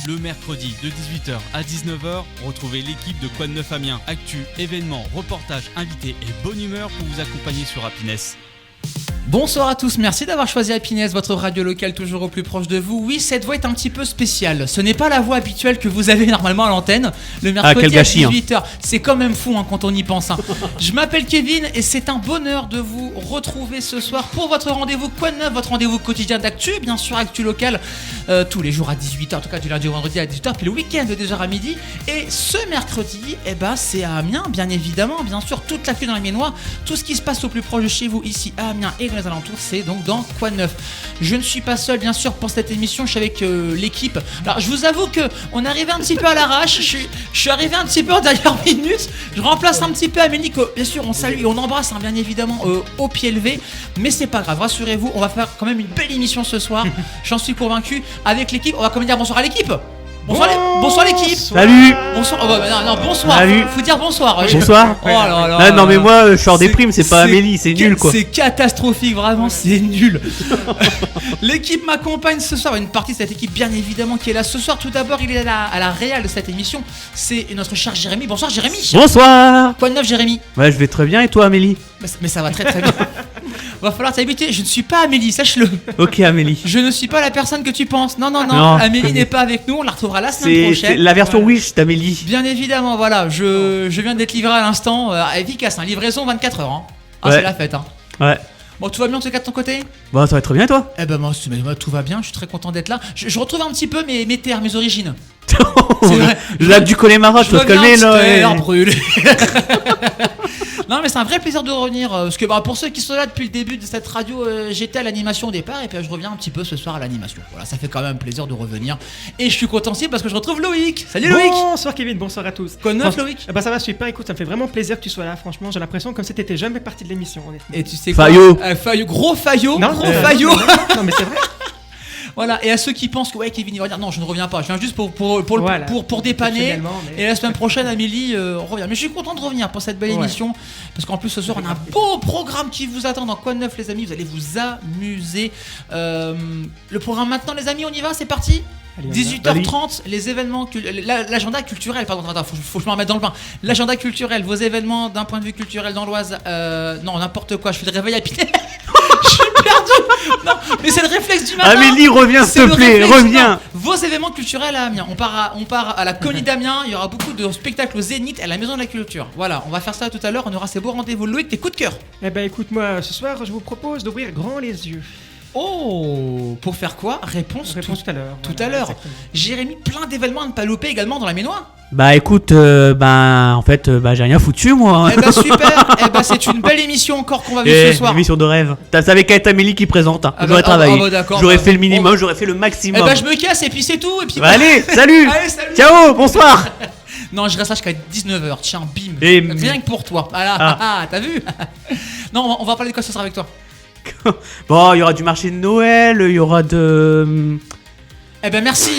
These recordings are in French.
Le mercredi de 18h à 19h, retrouvez l'équipe de Quoi de Neuf Amiens. Actu, événements, reportages, invités et bonne humeur pour vous accompagner sur Happiness. Bonsoir à tous, merci d'avoir choisi Happiness, votre radio locale toujours au plus proche de vous. Oui, cette voix est un petit peu spéciale. Ce n'est pas la voix habituelle que vous avez normalement à l'antenne le mercredi à 18h. C'est quand même fou quand on y pense. Je m'appelle Kevin et c'est un bonheur de vous retrouver ce soir pour votre rendez-vous Quoi de Neuf, votre rendez-vous quotidien d'actu, bien sûr actu locale, tous les jours à 18h, en tout cas du lundi au vendredi à 18h, puis le week-end de 2h à midi. Et ce mercredi, c'est à Amiens, bien évidemment, bien sûr, toute l'actu dans les Amiénois, tout ce qui se passe au plus proche de chez vous, ici à Amiens et dans les alentours, c'est donc dans Quoi de Neuf. Je ne suis pas seul, bien sûr, pour cette émission, je suis avec l'équipe. Alors, je vous avoue qu'on est arrivé un petit peu à l'arrache, je suis arrivé un petit peu en dernière minute, je remplace un petit peu Amélie, que bien sûr, on salue et on embrasse, bien évidemment, au pied levé, mais c'est pas grave, rassurez-vous, on va faire quand même une belle émission ce soir, j'en suis convaincu. Avec l'équipe, on va quand même dire bonsoir à l'équipe. Bonsoir l'équipe. Salut. Bonsoir. Bonsoir. Salut. Faut dire bonsoir. Bonsoir. Oh là là. Non mais moi je suis en déprime, c'est pas Amélie, c'est nul quoi. C'est catastrophique, vraiment, c'est nul. L'équipe m'accompagne ce soir, une partie de cette équipe bien évidemment qui est là ce soir. Tout d'abord, il est à la réal de cette émission, c'est notre cher Jérémy. Bonsoir Jérémy. Bonsoir. Quoi de neuf Jérémy? Ouais, je vais très bien et toi Amélie? Mais ça va très très bien. Va falloir t'habituer, je ne suis pas Amélie, sache-le. Ok Amélie. Je ne suis pas la personne que tu penses. Non. Amélie n'est pas avec nous, on la retrouvera la semaine prochaine. C'est la version Wish d'Amélie. Bien évidemment, voilà, je viens d'être livré à l'instant, efficace, livraison 24 heures. Ouais. C'est la fête. Ouais. Bon, tout va bien en tout cas de ton côté? Bon, ça va très bien toi? Moi tout va bien, je suis très content d'être là. Je retrouve un petit peu mes terres, mes origines. C'est vrai. Lac du Connemara, tu dois te calmer là. Brûlé. Non mais c'est un vrai plaisir de revenir parce que pour ceux qui sont là depuis le début de cette radio, j'étais à l'animation au départ et puis je reviens un petit peu ce soir à l'animation. Voilà, ça fait quand même plaisir de revenir et je suis content aussi parce que je retrouve Loïc. Salut Loïc. Bonsoir Kevin, bonsoir à tous. Quoi de neuf Loïc? Ça va super, écoute, ça me fait vraiment plaisir que tu sois là, franchement, j'ai l'impression comme si t'étais jamais parti de l'émission honnêtement. Et tu sais Fayot. Gros Fayot. Non, Fayot. Non mais c'est vrai. Voilà, et à ceux qui pensent que Kevin il va dire non, je ne reviens pas, je viens juste pour dépanner. Mais... Et la semaine prochaine, Amélie revient. Mais je suis content de revenir pour cette belle émission parce qu'en plus ce soir on a un beau programme qui vous attend dans Quoi de Neuf les amis, vous allez vous amuser. Le programme maintenant les amis, on y va, c'est parti. 18h30, les événements, l'agenda culturel, pardon, faut que je me remette dans le bain. L'agenda culturel, vos événements d'un point de vue culturel dans l'Oise, non, n'importe quoi, je fais le réveil à Pinay. Je suis perdu. Non, mais c'est le réflexe du matin. Amélie, reviens s'il te plaît, reviens. Vos événements culturels à Amiens, on part à la Conie d'Amiens, il y aura beaucoup de spectacles au Zénith et à la Maison de la Culture. Voilà, on va faire ça tout à l'heure, on aura ces beaux rendez-vous. Loïc, tes coups de cœur? Écoute, moi, ce soir, je vous propose d'ouvrir grand les yeux. Oh, pour faire quoi? Réponse tout à l'heure. Tout à l'heure. Jérémy, plein d'événements à ne pas louper également dans la Ménois. Bah écoute, en fait, j'ai rien foutu moi. Super. C'est une belle émission encore qu'on va vivre ce soir. Une émission de rêve. Ça savait qu'à être Amélie qui présente. J'aurais travaillé. J'aurais fait le minimum, j'aurais fait le maximum. Je me casse et puis c'est tout. Et puis allez, salut. Allez, salut. Ciao, bonsoir. Non, je reste là jusqu'à 19h. Tiens, bim. Et rien que pour toi. Voilà. T'as vu? Non, on va parler de quoi ce sera avec toi? Bon, il y aura du marché de Noël, il y aura de... merci.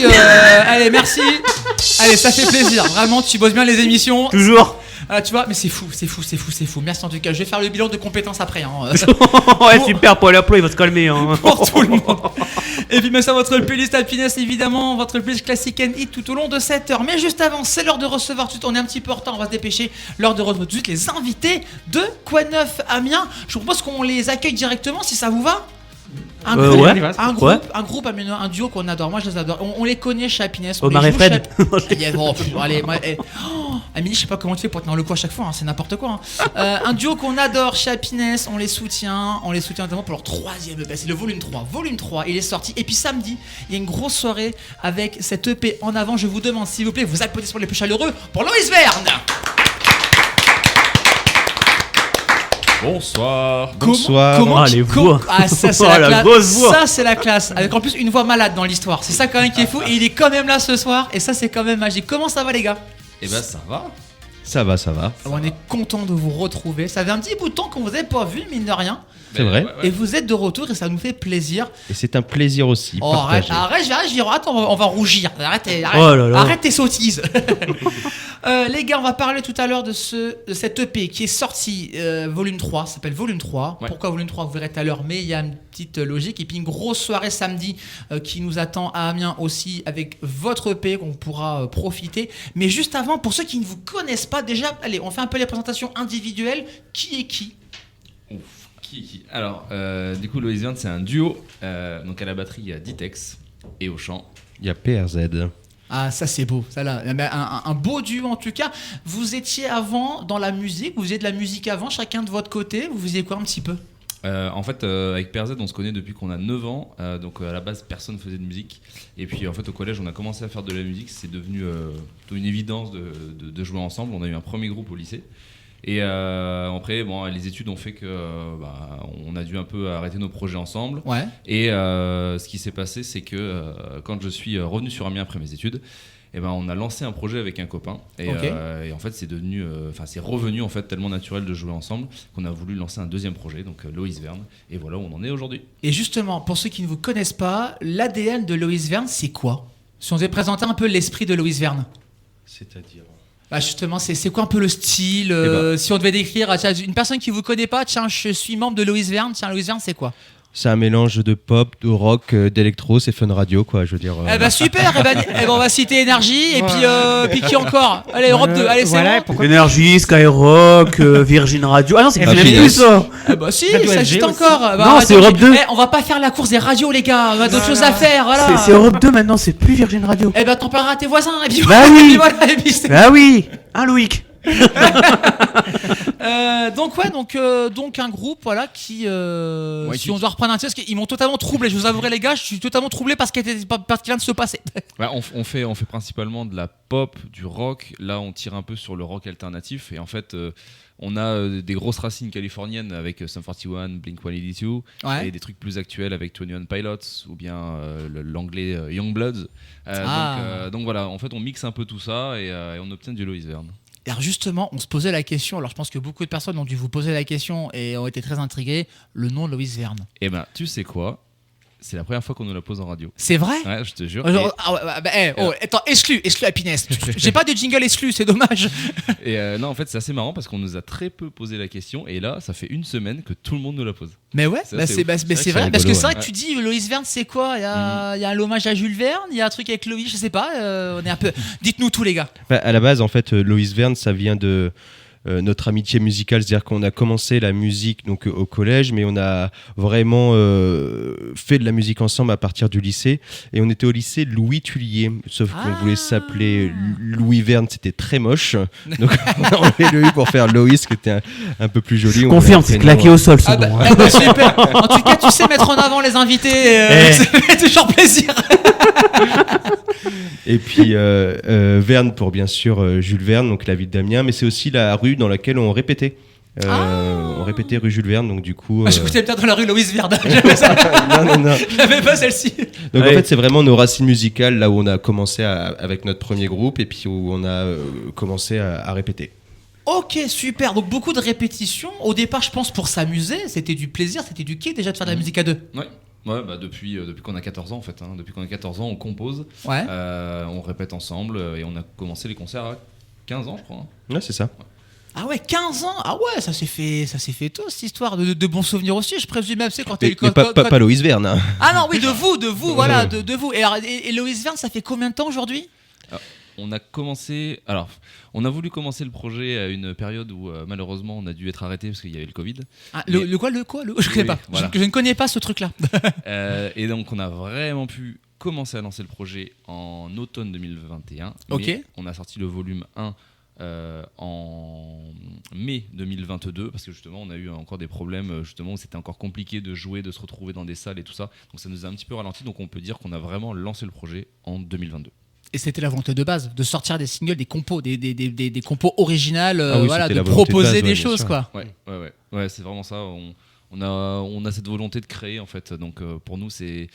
Allez, merci. Allez, ça fait plaisir. Vraiment, tu bosses bien les émissions. Toujours. Tu vois, mais c'est fou. Merci en tout cas. Je vais faire le bilan de compétences après. Ouais, super, Paul Aplo, il va se calmer. Pour tout le monde. Et puis, ça, votre playlist Happiness, évidemment, votre playlist classique and hit tout au long de cette heure. Mais juste avant, c'est l'heure de recevoir tout de suite. On est un petit peu en retard, on va se dépêcher. L'heure de recevoir tout de suite les invités de Quoi de Neuf Amiens. Je vous propose qu'on les accueille directement si ça vous va. Un groupe amiénois, un duo qu'on adore. Moi je les adore. On les connaît chez Happiness. Omar et Fred. Amélie, je sais pas comment tu fais pour tenir le coup à chaque fois, c'est n'importe quoi. Un duo qu'on adore chez Happiness, on les soutient notamment pour leur 3e EP, c'est le volume 3. Volume 3, il est sorti. Et puis samedi, il y a une grosse soirée avec cette EP en avant. Je vous demande s'il vous plaît, vos applaudissements les plus chaleureux pour Loïs Verne. Bonsoir. Comment les voix. Ça c'est la classe. Ça c'est la classe. Avec en plus une voix malade dans l'histoire. C'est ça quand même qui est fou. Et il est quand même là ce soir. Et ça c'est quand même magique. Comment ça va les gars? Ça va. Ça va. On est content de vous retrouver. Ça fait un petit bout de temps qu'on vous avait pas vu, mine de rien. C'est vrai. Et vous êtes de retour et ça nous fait plaisir. Et c'est un plaisir aussi. Arrête, on va rougir. Arrête tes sottises. Les gars, on va parler tout à l'heure de cette EP qui est sortie, volume 3, ça s'appelle volume 3. Ouais. Pourquoi volume 3, vous verrez tout à l'heure, mais il y a une petite logique. Et puis une grosse soirée samedi qui nous attend à Amiens aussi avec votre EP qu'on pourra profiter. Mais juste avant, pour ceux qui ne vous connaissent pas, déjà, allez, on fait un peu les présentations individuelles. Qui est qui ? Qui Alors, du coup, Loïs Verne, c'est un duo. Donc à la batterie, il y a Ditex et au chant, il y a PRZ. Ah, ça c'est beau, ça là, un beau duo en tout cas. Vous étiez avant dans la musique, vous faisiez de la musique avant, chacun de votre côté, vous faisiez quoi un petit peu ? En fait, avec PRZ, on se connaît depuis qu'on a 9 ans. Donc à la base, personne ne faisait de musique. Et puis en fait, au collège, on a commencé à faire de la musique. C'est devenu plutôt une évidence de jouer ensemble. On a eu un premier groupe au lycée. Et après, les études ont fait que on a dû un peu arrêter nos projets ensemble. Ouais. Et ce qui s'est passé, c'est que quand je suis revenu sur Amiens après mes études, on a lancé un projet avec un copain. Et en fait, c'est devenu, c'est revenu en fait tellement naturel de jouer ensemble qu'on a voulu lancer un deuxième projet, donc Loïs Verne. Et voilà où on en est aujourd'hui. Et justement, pour ceux qui ne vous connaissent pas, l'ADN de Loïs Verne, c'est quoi ? Si on devait présenter un peu l'esprit de Loïs Verne. C'est-à-dire ? Justement, c'est quoi un peu le style si on devait décrire une personne qui vous connaît pas, tiens, je suis membre de Loïs Verne, Loïs Verne, c'est quoi ? C'est un mélange de pop, de rock, d'électro, c'est Fun Radio, quoi, je veux dire. Super, on va citer Énergie, et puis qui encore ? Allez, Europe 2, allez, c'est bon. Énergie, Skyrock, Virgin Radio. Ah non, c'est plus ça. Si, ça existe encore. Non, c'est Europe 2. On va pas faire la course des radios, les gars, on a d'autres choses à faire, voilà. C'est Europe 2 maintenant, c'est plus Virgin Radio. T'en parleras à tes voisins, et puis bah oui. Bah oui. Loïc. Donc un groupe qui si on doit reprendre un titre, ils m'ont totalement troublé, je vous avouerai les gars, je suis totalement troublé parce qu'il vient de se passer. On fait principalement de la pop, du rock. Là on tire un peu sur le rock alternatif et en fait on a des grosses racines californiennes avec Sum 41, Blink-182 et des trucs plus actuels avec 21 Pilots ou bien l'anglais Youngbloods. Donc voilà, en fait on mixe un peu tout ça et on obtient du Loïs Verne. Alors justement, on se posait la question, alors je pense que beaucoup de personnes ont dû vous poser la question et ont été très intriguées, le nom de Loïs Verne. Tu sais quoi ? C'est la première fois qu'on nous la pose en radio. C'est vrai ? Ouais, je te jure. Attends, exclu Happiness. J'ai pas de jingle exclu, c'est dommage. Et non, en fait, c'est assez marrant parce qu'on nous a très peu posé la question et là, ça fait une semaine que tout le monde nous la pose. Mais ouais, c'est vrai, parce que c'est vrai que tu dis Loïs Verne, c'est quoi ? Il y a un hommage à Jules Verne, il y a un truc avec Loïs, je sais pas. On est un peu. Dites-nous tout, les gars. À la base, en fait, Loïs Verne, ça vient de notre amitié musicale, c'est-à-dire qu'on a commencé la musique donc au collège, mais on a vraiment fait de la musique ensemble à partir du lycée, et on était au lycée Louis Tullier, sauf qu'on voulait s'appeler Louis Verne, c'était très moche, donc on a enlevé le U pour faire Loïs, qui était un peu plus joli. Je confirme, c'est claqué au sol, c'est bon. Super. En tout cas, tu sais mettre en avant les invités, c'est toujours plaisir. Et puis Verne pour bien sûr Jules Verne, donc la ville d'Amiens, mais c'est aussi la rue dans laquelle on répétait. On répétait rue Jules Verne, donc du coup. Je écoutais peut-être dans la rue Loïs Verne. Non. J'avais pas celle-ci. Donc en fait, c'est vraiment nos racines musicales, là où on a commencé avec notre premier groupe, et puis où on a commencé à répéter. Ok, super. Donc beaucoup de répétitions. Au départ, je pense pour s'amuser, c'était du plaisir, c'était du kiff déjà de faire de la musique à deux. Ouais, depuis qu'on a 14 ans en fait. Depuis qu'on a 14 ans, on compose, on répète ensemble et on a commencé les concerts à 15 ans, je crois. Ouais, c'est ça. Ah ouais, 15 ans. Ah ouais, ça s'est fait tôt cette histoire, de bons souvenirs aussi, je présume, même c'est quand t'es pas Loïs Verne. Hein. Ah non, oui, de vous, voilà, de vous. Et Loïs Verne, ça fait combien de temps aujourd'hui ? On a voulu commencer le projet à une période où malheureusement on a dû être arrêté parce qu'il y avait le Covid. Le quoi Je connais pas. Voilà. Je ne connais pas ce truc-là. Et donc on a vraiment pu commencer à lancer le projet en automne 2021. Ok. Mais on a sorti le volume 1 en mai 2022 parce que justement on a eu encore des problèmes justement où c'était encore compliqué de jouer, de se retrouver dans des salles et tout ça. Donc ça nous a un petit peu ralenti. Donc on peut dire qu'on a vraiment lancé le projet en 2022. Et c'était la volonté de base, de sortir des singles, des compos, des compos originales, de de proposer base, des choses, quoi. Ouais, c'est vraiment ça. On a cette volonté de créer, en fait. Donc, pour nous, c'est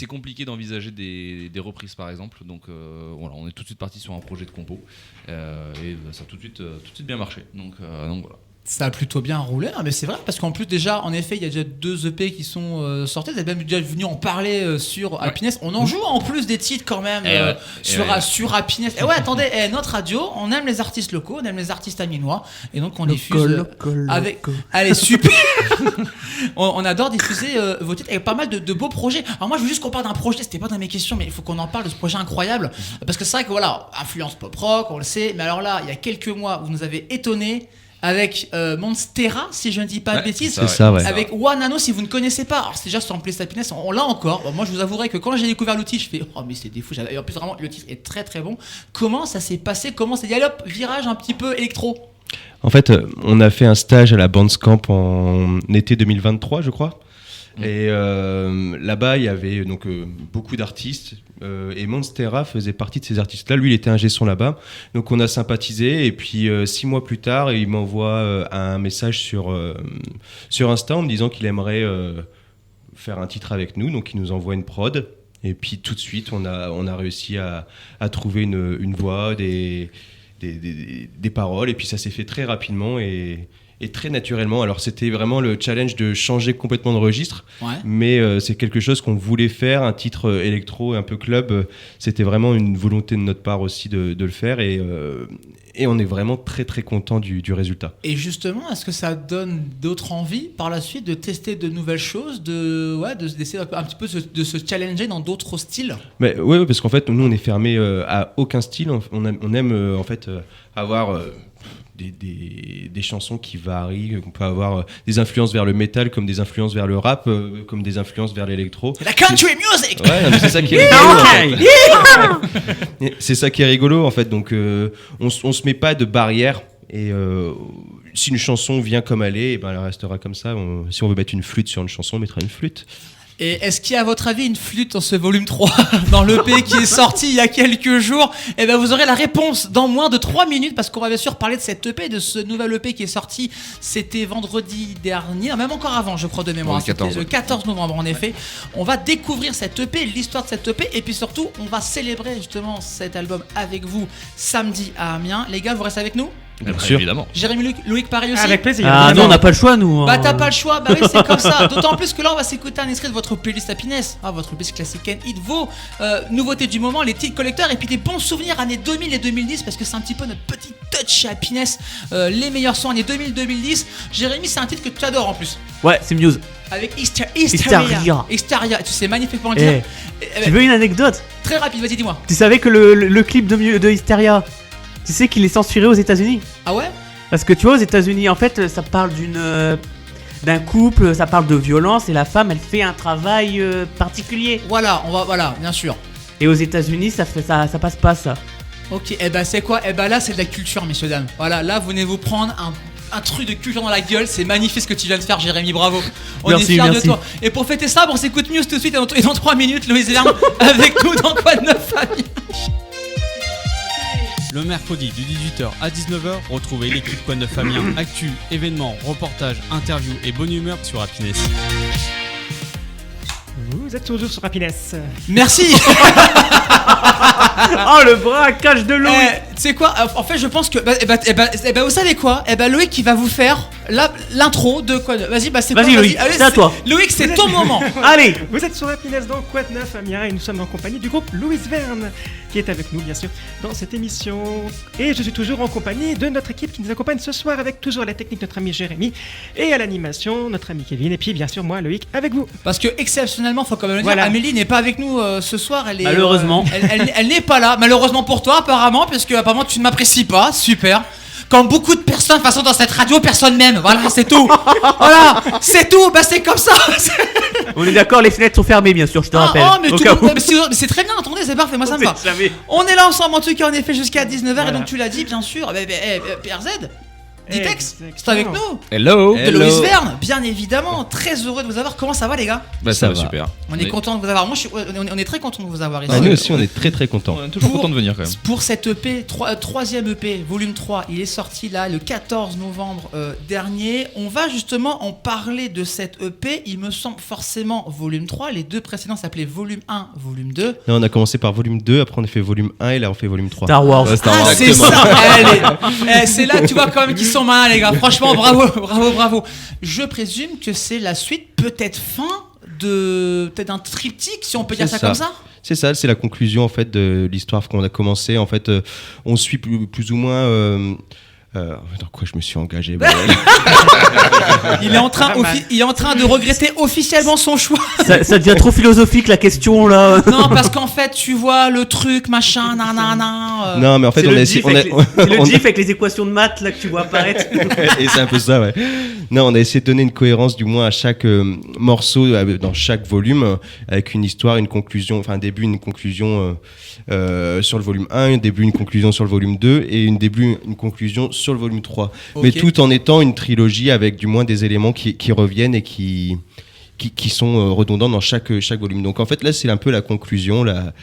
compliqué d'envisager des reprises, par exemple. Donc, voilà, on est tout de suite parti sur un projet de compo. Et ça a tout de suite bien marché. Donc voilà. Ça a plutôt bien roulé, mais c'est vrai, parce qu'en plus déjà, en effet, il y a déjà 2 EP qui sont sortis, vous êtes même déjà venu en parler sur Happiness, on en joue en plus des titres quand même sur Happiness. Et ouais, attendez, notre radio, on aime les artistes locaux, on aime les artistes aminois, et donc on diffuse avec... Allez, super. on adore diffuser vos titres avec pas mal de beaux projets. Alors moi, je veux juste qu'on parle d'un projet, c'était pas dans mes questions, mais il faut qu'on en parle de ce projet incroyable, parce que c'est vrai que voilà, influence pop-rock, on le sait, mais alors là, il y a quelques mois, vous nous avez étonnés avec Monstera, si je ne dis pas de bêtises, c'est ça, ouais. Avec One Nano, si vous ne connaissez pas. Alors c'est déjà sur Play Happiness, on l'a encore. Bon, moi je vous avouerai que quand j'ai découvert l'outil, je fais oh mais c'est des fous. Et en plus vraiment le titre est très très bon. Comment ça s'est passé? Comment c'est dit? Allez hop, virage un petit peu électro. En fait, on a fait un stage à la Bandcamp en été 2023, je crois. Et là-bas, il y avait donc beaucoup d'artistes et Monstera faisait partie de ces artistes-là. Lui, il était ingé son là-bas. Donc, on a sympathisé. Et puis, 6 mois plus tard, il m'envoie un message sur Insta en me disant qu'il aimerait faire un titre avec nous. Donc, il nous envoie une prod. Et puis, tout de suite, on a réussi à trouver une voix, des paroles. Et puis, ça s'est fait très rapidement et très naturellement. Alors c'était vraiment le challenge de changer complètement de registre, mais c'est quelque chose qu'on voulait faire, un titre électro, un peu club, c'était vraiment une volonté de notre part aussi de le faire et on est vraiment très très content du résultat. Et justement, est-ce que ça donne d'autres envies par la suite de tester de nouvelles choses, d'essayer un petit peu de se challenger dans d'autres styles? Mais oui, parce qu'en fait nous on est fermé à aucun style, on aime en fait avoir des chansons qui varient, on peut avoir des influences vers le métal comme des influences vers le rap, comme des influences vers l'électro. C'est la country music. Ouais, mais c'est ça qui est rigolo. C'est ça qui est rigolo en fait. Donc on se met pas de barrière et si une chanson vient comme elle est, ben elle restera comme ça. Si on veut mettre une flûte sur une chanson, on mettra une flûte. Et est-ce qu'il y a à votre avis une flûte dans ce volume 3 dans l'EP qui est sorti il y a quelques jours? Eh ben vous aurez la réponse dans moins de 3 minutes parce qu'on va bien sûr parler de cette EP, de ce nouvel EP qui est sorti, c'était vendredi dernier, même encore avant je crois de mémoire, c'était le 14 novembre en effet. On va découvrir cette EP, l'histoire de cette EP et puis surtout on va célébrer justement cet album avec vous samedi à Amiens. Les gars, vous restez avec nous? Bien sûr. Évidemment. Jérémy, Loïc, pareil aussi. Avec plaisir. Ah non, on n'a pas le choix, nous. Bah t'as pas le choix, bah oui c'est comme ça. D'autant plus que là on va s'écouter un extrait de votre playlist Happiness, votre playlist classique and hit, vos nouveautés du moment, les titres collecteurs et puis des bons souvenirs années 2000 et 2010 parce que c'est un petit peu notre petit touch chez Happiness, les meilleurs sons années 2000-2010. Jérémy, c'est un titre que tu adores en plus. Ouais, c'est Muse. Avec Hysteria. Tu sais magnifiquement le dire. Tu veux une anecdote? Très rapide, vas-y dis-moi. Tu savais que le clip de Hysteria, tu sais qu'il est censuré aux États-Unis? Ah ouais? Parce que tu vois, aux États-Unis, en fait, ça parle d'un couple, ça parle de violence et la femme, elle fait un travail particulier. Voilà, bien sûr. Et aux États-Unis, ça passe pas ça. Ok, et bah c'est quoi? Et bah là, c'est de la culture, messieurs dames. Voilà, là, vous venez vous prendre un truc de culture dans la gueule, c'est magnifique ce que tu viens de faire, Jérémy, bravo. On est fiers de toi. Et pour fêter ça, on s'écoute Muse tout de suite et dans 3 minutes, Louise Verne avec nous dans Quoi de Neuf Amiens. Le mercredi de 18h à 19h, retrouvez l'équipe Quoi de Neuf Amiens, actu, événements, reportages, interviews et bonne humeur sur Happiness. Vous êtes toujours sur Happiness. Merci. Oh le braquage de Loïc. Tu sais quoi? En fait je pense que vous savez quoi? Loïc qui va vous faire l'intro de Quoi de Neuf. Vas-y Loïc, c'est à toi. Loïc, c'est ton moment. Allez. Vous êtes sur Happiness dans Quoi de Neuf Amiens et nous sommes en compagnie du groupe Louise Verne qui est avec nous bien sûr dans cette émission. Et je suis toujours en compagnie de notre équipe qui nous accompagne ce soir avec toujours la technique notre ami Jérémy et à l'animation notre ami Kevin et puis bien sûr moi Loïc avec vous. Parce que exceptionnellement faut quand même le dire, Amélie n'est pas avec nous ce soir, elle est malheureusement elle n'est pas là, malheureusement pour toi apparemment, puisque apparemment tu ne m'apprécies pas, super. Comme beaucoup de personnes, de toute façon dans cette radio personne m'aime, voilà c'est tout. Voilà, c'est tout, bah c'est comme ça. On est d'accord, les fenêtres sont fermées bien sûr, je te rappelle. Mais c'est très bien, attendez, c'est parfait, moi ça me va. On est là ensemble en tout cas en effet jusqu'à 19h et donc tu l'as dit bien sûr, PRZ Ditex, c'est avec nous. Hello. De Louise Verne, bien évidemment. Très heureux de vous avoir. Comment ça va les gars? Bah ça va super. On est content de vous avoir. Moi, on est très content de vous avoir ici. Nous aussi, on est très très content. On est toujours content de venir quand même. Pour cette EP, troisième EP, volume 3, il est sorti là le 14 novembre dernier. On va justement en parler de cette EP. Il me semble forcément volume 3. Les deux précédents s'appelaient volume 1, volume 2. Là, on a commencé par volume 2, après on a fait volume 1 et là on fait volume 3. Star Wars. C'est ça. C'est là, tu vois quand même qu'ils sont malins, les gars. Franchement, bravo. Je présume que c'est la suite, peut-être peut-être un triptyque, si on peut dire ça comme ça. C'est ça, c'est la conclusion en fait de l'histoire qu'on a commencé. En fait, on suit plus ou moins. Dans quoi je me suis engagé? Il est en train de regretter officiellement son choix. Ça devient trop philosophique la question là. Non, parce qu'en fait, tu vois le truc, machin, nanana. Non, mais en fait, c'est le GIF avec les équations de maths là que tu vois apparaître. Et c'est un peu ça, ouais. Non, on a essayé de donner une cohérence du moins à chaque morceau dans chaque volume, avec une histoire, une conclusion, enfin un début, une conclusion sur le volume 1, un début, une conclusion sur le volume 2 et une début, une conclusion sur le volume 3. Okay. Mais tout en étant une trilogie avec du moins des éléments qui reviennent et qui sont redondants dans chaque volume. Donc en fait là c'est un peu la conclusion, la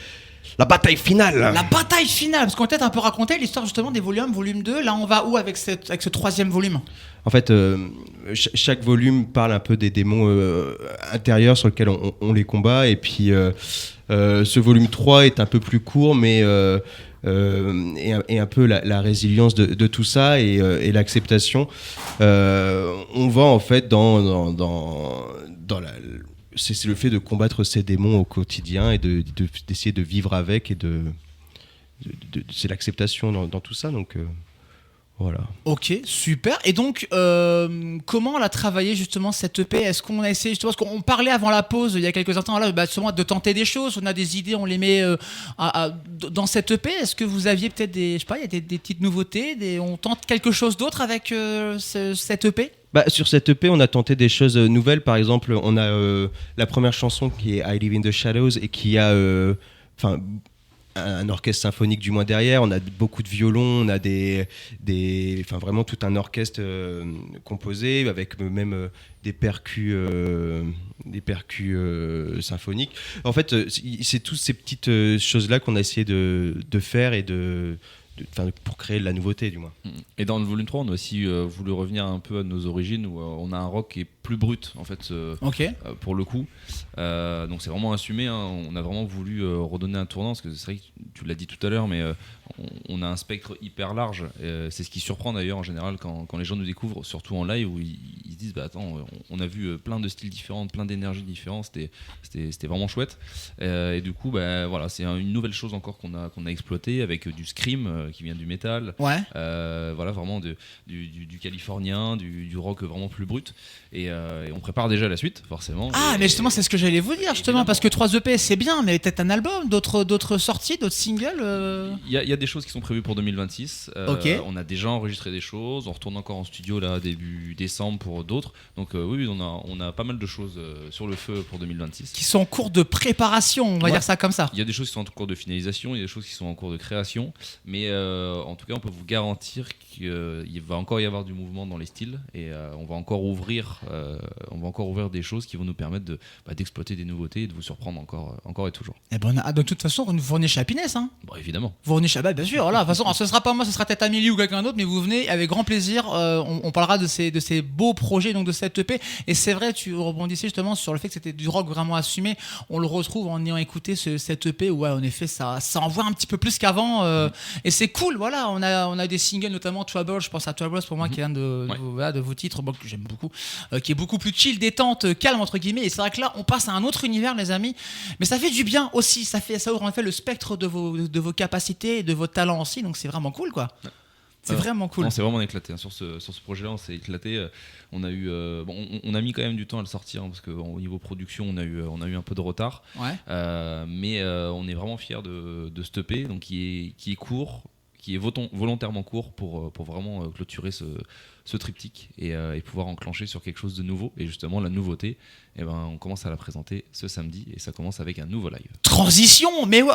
bataille finale. La bataille finale, parce qu'on peut peut-être un peu raconter l'histoire justement des volumes, volume 2, là on va où avec ce 3e volume? En fait, chaque volume parle un peu des démons intérieurs sur lesquels on les combat, et puis ce volume 3 est un peu plus court, mais et un peu la résilience de tout ça et l'acceptation. On va en fait dans c'est le fait de combattre ces démons au quotidien et d'essayer de vivre avec, et c'est l'acceptation dans tout ça, donc voilà. Ok, super. Et donc, comment on a travaillé justement cette EP? Est-ce qu'on a essayé justement, parce qu'on parlait avant la pause il y a quelques instants là, justement de tenter des choses, on a des idées, on les met dans cette EP. Est-ce que vous aviez peut-être il y a des petites nouveautés, on tente quelque chose d'autre avec cette EP? Sur cette EP, on a tenté des choses nouvelles. Par exemple, on a la première chanson qui est I Live in the Shadows et qui a un orchestre symphonique du moins derrière. On a beaucoup de violons, on a vraiment tout un orchestre composé avec même des percus symphoniques. En fait, c'est toutes ces petites choses-là qu'on a essayé de faire et pour créer de la nouveauté du moins. Et dans le volume 3, on a aussi voulu revenir un peu à nos origines, où on a un rock qui est plus brut en fait, pour le coup. Donc c'est vraiment assumé, hein. On a vraiment voulu redonner un tournant, parce que c'est vrai que tu l'as dit tout à l'heure, mais on a un spectre hyper large. C'est ce qui surprend d'ailleurs en général quand les gens nous découvrent, surtout en live, où ils se disent attends, on a vu plein de styles différents, plein d'énergies différentes, c'était vraiment chouette. Et du coup voilà, c'est une nouvelle chose encore qu'on a exploité, avec du scream qui vient du métal, voilà, vraiment du californien, du rock vraiment plus brut, et on prépare déjà la suite forcément. Mais justement c'est ce que j'allais vous dire justement, parce que 3 EP c'est bien, mais peut-être un album, d'autres sorties, d'autres singles. Il y a des choses qui sont prévues pour 2026. On a déjà enregistré des choses, on retourne encore en studio là début décembre pour d'autres, donc oui, on a pas mal de choses sur le feu pour 2026 qui sont en cours de préparation, on va dire ça comme ça. Il y a des choses qui sont en cours de finalisation, il y a des choses qui sont en cours de création, mais en tout cas on peut vous garantir qu'il va encore y avoir du mouvement dans les styles, et on va encore ouvrir des choses qui vont nous permettre d'exploiter des nouveautés et de vous surprendre encore et toujours. Et de toute façon vous venez chez Happiness, hein. Évidemment. Vous venez chez bien sûr, voilà. De toute façon, ce sera pas moi, ce sera peut-être Amélie ou quelqu'un d'autre, mais vous venez avec grand plaisir. On parlera de ces beaux projets, donc de cette EP. Et c'est vrai, tu rebondissais justement sur le fait que c'était du rock vraiment assumé. On le retrouve en ayant écouté cette EP où, en effet, ça envoie un petit peu plus qu'avant. Et c'est cool, voilà. On a des singles, notamment Trouble. Je pense à Trouble pour moi, qui est un de vos titres, que j'aime beaucoup, qui est beaucoup plus chill, détente, calme entre guillemets. Et c'est vrai que là, on passe à un autre univers, les amis. Mais ça fait du bien aussi. Ça ouvre en effet le spectre de vos capacités et de vos talents aussi, donc c'est vraiment cool, quoi. C'est vraiment cool. On s'est vraiment éclaté, hein. Sur ce projet-là, on s'est éclaté. On a eu, on a mis quand même du temps à le sortir, hein, parce qu'au niveau production, on a eu un peu de retard. Mais on est vraiment fiers de ce EP, donc qui est court, qui est volontairement court pour vraiment clôturer ce triptyque et pouvoir enclencher sur quelque chose de nouveau. Et justement, la nouveauté, on commence à la présenter ce samedi, et ça commence avec un nouveau live. Transition, mais ouais,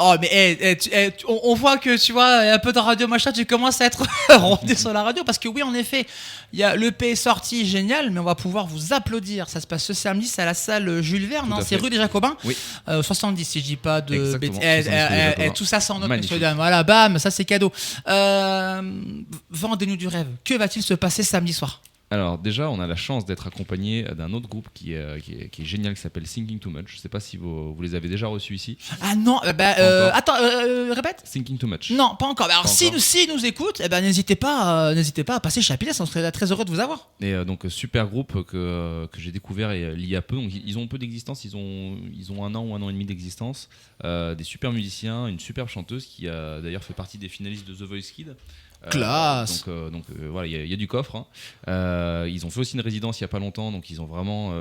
on voit que tu vois un peu de radio machin, tu commences à être rodé sur la radio, parce que oui, en effet, il y a l'EP sorti, génial, mais on va pouvoir vous applaudir. Ça se passe ce samedi, c'est à la salle Jules Verne, hein, c'est rue des Jacobins, 70 si je dis pas de bêtises. Tout ça, c'est en notre. Voilà, bam, ça c'est cadeau. Vendez-nous du rêve. Que va-t-il se passer samedi soir? Alors déjà, on a la chance d'être accompagné d'un autre groupe qui est génial, qui s'appelle Thinking Too Much. Je ne sais pas si vous les avez déjà reçus ici. Ah non, attends, répète. Thinking Too Much. Non, pas encore. Alors si nous écoutent, n'hésitez pas à passer chez Happiness, on serait très heureux de vous avoir. Et donc super groupe que j'ai découvert il y a peu. Donc ils ont peu d'existence, ils ont 1 an ou 1 an et demi d'existence. Des super musiciens, une superbe chanteuse qui a d'ailleurs fait partie des finalistes de The Voice Kids. Classe. Donc voilà, il y a du coffre. Hein. Ils ont fait aussi une résidence il n'y a pas longtemps, donc ils ont vraiment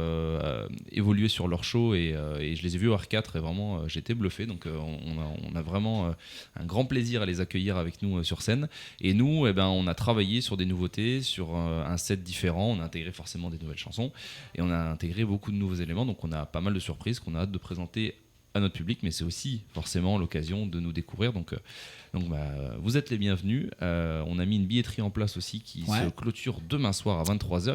évolué sur leur show et je les ai vus au R4 et vraiment j'ai été bluffé. Donc on a vraiment un grand plaisir à les accueillir avec nous sur scène. Et nous, on a travaillé sur des nouveautés, sur un set différent. On a intégré forcément des nouvelles chansons et on a intégré beaucoup de nouveaux éléments. Donc on a pas mal de surprises qu'on a hâte de présenter à notre public, mais c'est aussi forcément l'occasion de nous découvrir. Donc vous êtes les bienvenus. On a mis une billetterie en place aussi qui se clôture demain soir à 23h.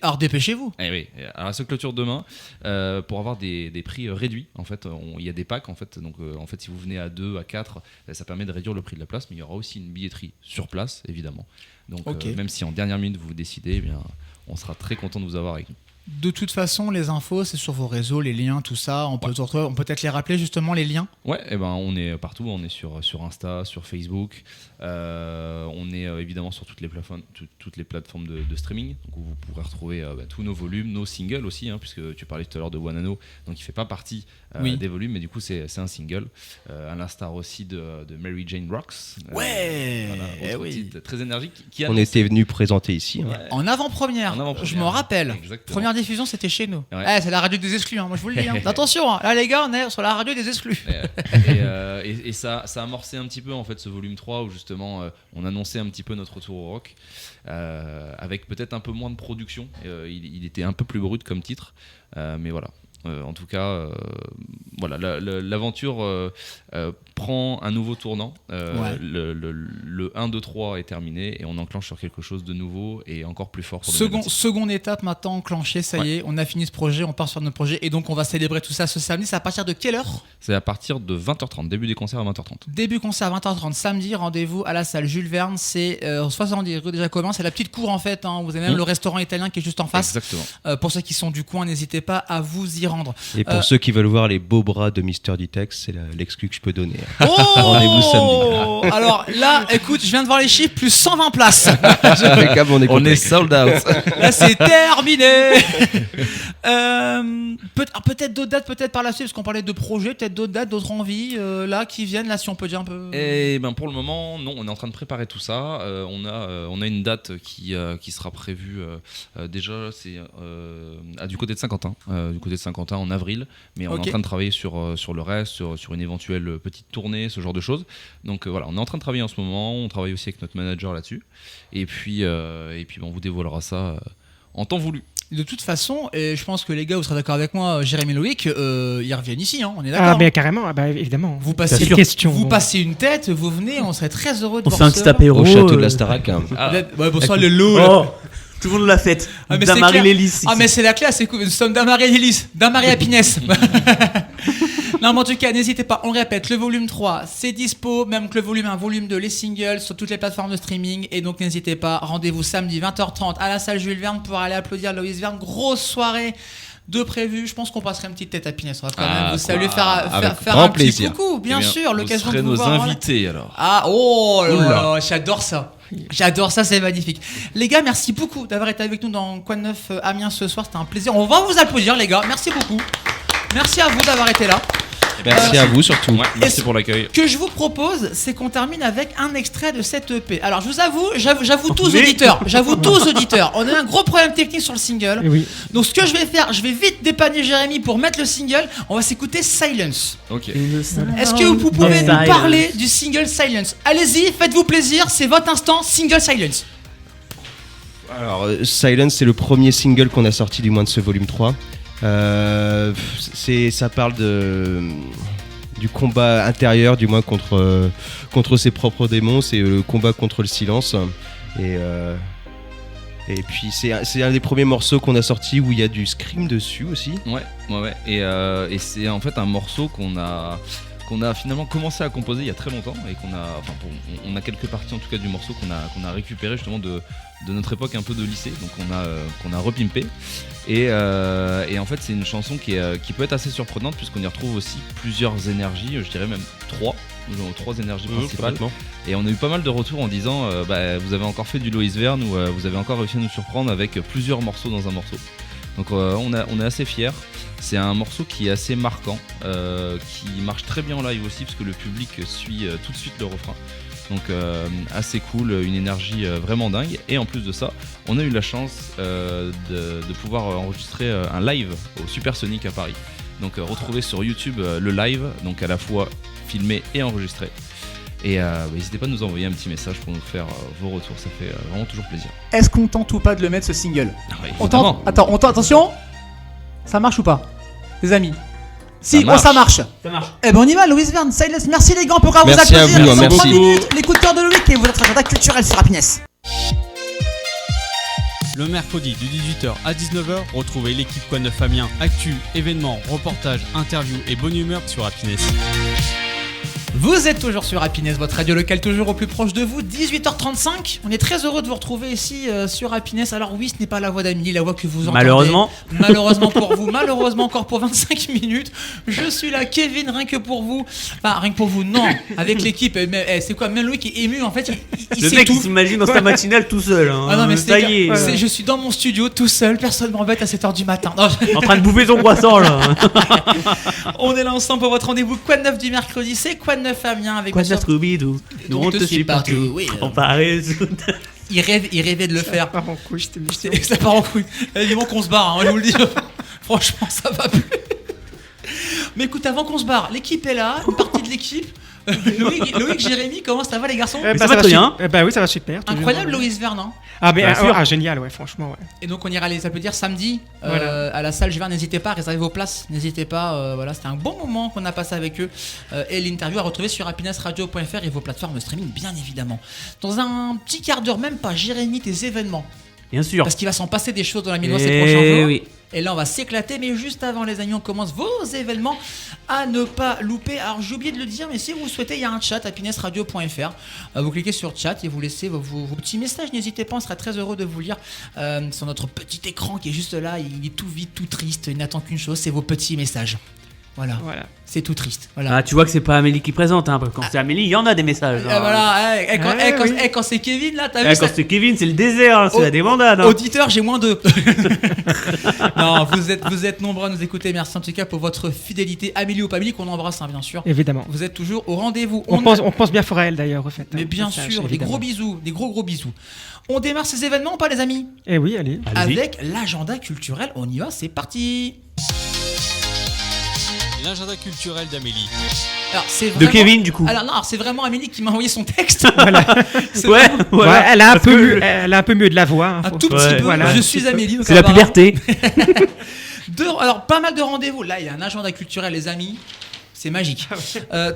Alors dépêchez-vous. Oui. Alors elle se clôture demain pour avoir des prix réduits. En fait, il y a des packs. En fait, donc en fait, si vous venez à 2, à 4, ça permet de réduire le prix de la place. Mais il y aura aussi une billetterie sur place, évidemment. Donc même si en dernière minute vous décidez, eh bien, on sera très content de vous avoir avec nous. De toute façon, les infos, c'est sur vos réseaux, les liens, tout ça. On peut peut-être les rappeler justement, les liens. Ouais, on est partout. On est sur Insta, sur Facebook. On est évidemment sur toutes les plateformes de streaming. Donc où vous pourrez retrouver tous nos volumes, nos singles aussi, puisque tu parlais tout à l'heure de Wanano. Donc il fait pas partie des volumes, mais du coup c'est un single. À l'instar aussi de Mary Jane Rocks. Titre très énergique. On était venu présenter ici. Ouais. En avant-première. Je m'en rappelle. Exactement. Première diffusion, c'était chez nous. Ouais. C'est la radio des exclus, moi je vous le dis. Attention, là les gars, on est sur la radio des exclus. Et ça a amorcé un petit peu en fait ce volume 3 où justement on annonçait un petit peu notre retour au rock avec peut-être un peu moins de production. Il était un peu plus brut comme titre, mais voilà. En tout cas, l'aventure prend un nouveau tournant. Le 1, 2, 3 est terminé et on enclenche sur quelque chose de nouveau et encore plus fort. Seconde étape maintenant enclenchée, ça y est, on a fini ce projet, on part sur notre projet et donc on va célébrer tout ça ce samedi. C'est à partir de quelle heure ? C'est à partir de 20h30, début des concerts à 20h30. Début concert à 20h30, samedi, rendez-vous à la salle Jules Verne, c'est 70 rue des Jacobins, c'est la petite cour en fait, vous avez même le restaurant italien qui est juste en face. Exactement. Pour ceux qui sont du coin, n'hésitez pas à vous y rendre. Et pour ceux qui veulent voir les beaux bras de Mr. Ditex, c'est l'exclu que je peux donner. Oh rendez-vous samedi. Alors là, écoute, je viens de voir les chiffres, plus 120 places. On est sold out. Là, c'est terminé. Peut-être d'autres dates, peut-être par la suite, parce qu'on parlait de projets, peut-être d'autres dates, d'autres envies là qui viennent, là si on peut dire un peu. Et pour le moment, non, on est en train de préparer tout ça. On a une date qui sera prévue déjà, c'est du côté de Saint-Quentin, en avril, mais on est en train de travailler sur le reste, sur une éventuelle petite tournée, ce genre de choses. Donc voilà, on est en train de travailler en ce moment, on travaille aussi avec notre manager là-dessus, et puis on vous dévoilera ça en temps voulu. De toute façon, et je pense que les gars, vous serez d'accord avec moi, Jérémy et Loïc, ils reviennent ici, on est d'accord. Ah, mais carrément, évidemment. Vous passez une tête, vous venez, on serait très heureux de voir ça. On fait un petit apéro au château de la Starac. Bonsoir le loup. Tout le monde l'a fait. Damary Lélis. Ah, mais c'est la classe, écoute, nous sommes Damary Lélis, Damary Happiness. Non, mais en tout cas, n'hésitez pas, on le répète, le volume 3, c'est dispo, même que le volume 1, volume 2, les singles sur toutes les plateformes de streaming. Et donc, n'hésitez pas, rendez-vous samedi 20h30 à la salle Jules Verne pour aller applaudir Loïs Verne. Grosse soirée de prévu. Je pense qu'on passerait une petite tête à Pinès. On va quand même vous saluer, faire un plaisir. Petit coucou, bien sûr. L'occasion de vous voir. Nos invités alors. Ah, oh là, j'adore ça. J'adore ça, c'est magnifique. Les gars, merci beaucoup d'avoir été avec nous dans Quoi de Neuf Amiens ce soir. C'était un plaisir. On va vous applaudir, les gars. Merci beaucoup. Merci à vous d'avoir été là. Merci à vous surtout. Merci pour l'accueil. Ce que je vous propose, c'est qu'on termine avec un extrait de cette EP. Alors, je vous avoue, j'avoue tous auditeurs, on a un gros problème technique sur le single. Oui. Donc, ce que je vais faire, je vais vite dépanner Jérémy pour mettre le single. On va s'écouter Silence. Ok. Est-ce que vous pouvez nous parler du single Silence ? Allez-y, faites-vous plaisir, c'est votre instant, single Silence. Alors, Silence, c'est le premier single qu'on a sorti du moins de ce volume 3. Ça parle du combat intérieur, du moins contre ses propres démons. C'est le combat contre le silence. Et puis c'est un des premiers morceaux qu'on a sorti où il y a du scream dessus aussi. Ouais. Et c'est en fait un morceau qu'on qu'on a finalement commencé à composer il y a très longtemps et on a quelques parties en tout cas du morceau qu'on a récupéré justement de notre époque un peu de lycée, donc qu'on a repimpé et en fait c'est une chanson qui peut être assez surprenante puisqu'on y retrouve aussi plusieurs énergies, je dirais même trois énergies principales, et on a eu pas mal de retours en disant vous avez encore fait du Lois Verne ou vous avez encore réussi à nous surprendre avec plusieurs morceaux dans un morceau, donc on est assez fiers. C'est un morceau qui est assez marquant, qui marche très bien en live aussi parce que le public suit tout de suite le refrain. Donc assez cool, une énergie vraiment dingue. Et en plus de ça, on a eu la chance de pouvoir enregistrer un live au Supersonic à Paris. Donc retrouver sur YouTube le live, donc à la fois filmé et enregistré. Et n'hésitez pas à nous envoyer un petit message pour nous faire vos retours, ça fait vraiment toujours plaisir. Est-ce qu'on tente ou pas de le mettre ce single ? Oui, on tente. Attends, attention. Ça marche ou pas, les amis? Si, ça marche. Eh ben on y va, Lois Verne, Silas. Merci les gars, on peut vous applaudir. Merci 3 minutes, les coups de cœur de Loïc et votre agenda culturel sur Happiness. Le mercredi de 18h à 19h, retrouvez l'équipe Quoi Neuf Amiens, actu, événements, reportages, interviews et bonne humeur sur Happiness. Vous êtes toujours sur Happiness, votre radio locale toujours au plus proche de vous, 18h35. On est très heureux de vous retrouver ici sur Happiness. Alors oui, ce n'est pas la voix d'Amélie, la voix que vous entendez. Malheureusement pour vous, malheureusement encore pour 25 minutes. Je suis là, Kevin, rien que pour vous. Enfin, rien que pour vous, non. Avec l'équipe, c'est quoi, même Loïc est ému en fait. Le mec il s'imagine dans sa matinale tout seul. Hein. Ah non mais ça y est. Je suis dans mon studio tout seul, personne m'embête à 7h du matin. Non, en train de bouffer son croissant là. On est là ensemble pour votre rendez-vous Quoi de neuf du mercredi, c'est Quoi de neuf Amiens avec Quoi de neuf Scooby-Doo. Nous on te suit partout. Oui, on paraît. Il rêvait de le faire. Ça part en couille, ça part en couille. Il manque qu'on se barre, hein, je vous le dis. Franchement, ça va plus. Mais écoute, avant qu'on se barre, l'équipe est là, une partie de l'équipe. Loïc, Jérémy, comment ça va les garçons? Ça va très bien. Bah oui, ça va super. Incroyable, Lois Verne. Hein. Génial, ouais, franchement. Ouais. Et donc on ira les applaudir samedi à la salle Juvin. N'hésitez pas à réserver vos places. N'hésitez pas. Voilà, c'était un bon moment qu'on a passé avec eux. Et l'interview à retrouver sur happinessradio.fr et vos plateformes de streaming, bien évidemment. Dans un petit quart d'heure, même pas, Jérémy, tes événements. Bien sûr. Parce qu'il va s'en passer des choses dans la Minoise ces prochains jours. Oui. Et là on va s'éclater, mais juste avant les amis, on commence vos événements à ne pas louper. Alors j'ai oublié de le dire, mais si vous souhaitez, il y a un chat, happinessradio.fr. Vous cliquez sur chat et vous laissez vos petits messages. N'hésitez pas, on sera très heureux de vous lire sur notre petit écran qui est juste là. Il est tout vide, tout triste, il n'attend qu'une chose, c'est vos petits messages. Voilà. C'est tout triste. Voilà. Ah, tu vois que c'est pas Amélie qui présente, hein. Quand c'est Amélie, il y en a des messages. Voilà. Quand c'est Kevin, là, t'as vu quand c'est Kevin, c'est le désert, hein, c'est la débandade. Hein. Auditeur, j'ai moins 2. Non, vous êtes nombreux à nous écouter. Merci en tout cas pour votre fidélité. Amélie ou pas Amélie, qu'on embrasse, hein, bien sûr. Évidemment. Vous êtes toujours au rendez-vous. On pense bien fort à elle d'ailleurs, au fait. Mais bien sûr, des gros bisous, des gros bisous. On démarre ces événements ou pas, les amis? Eh oui, allez. Avec l'agenda culturel, on y va, c'est parti. L'agenda culturel d'Amélie. Alors, c'est vraiment... De Kevin, du coup. Alors non, c'est vraiment Amélie qui m'a envoyé son texte. Voilà. Voilà. Elle a un peu mieux de la voix. Hein, un tout petit peu. Voilà. Je suis Amélie. Donc c'est la puberté. Alors, pas mal de rendez-vous. Là, il y a un agenda culturel, les amis. C'est magique.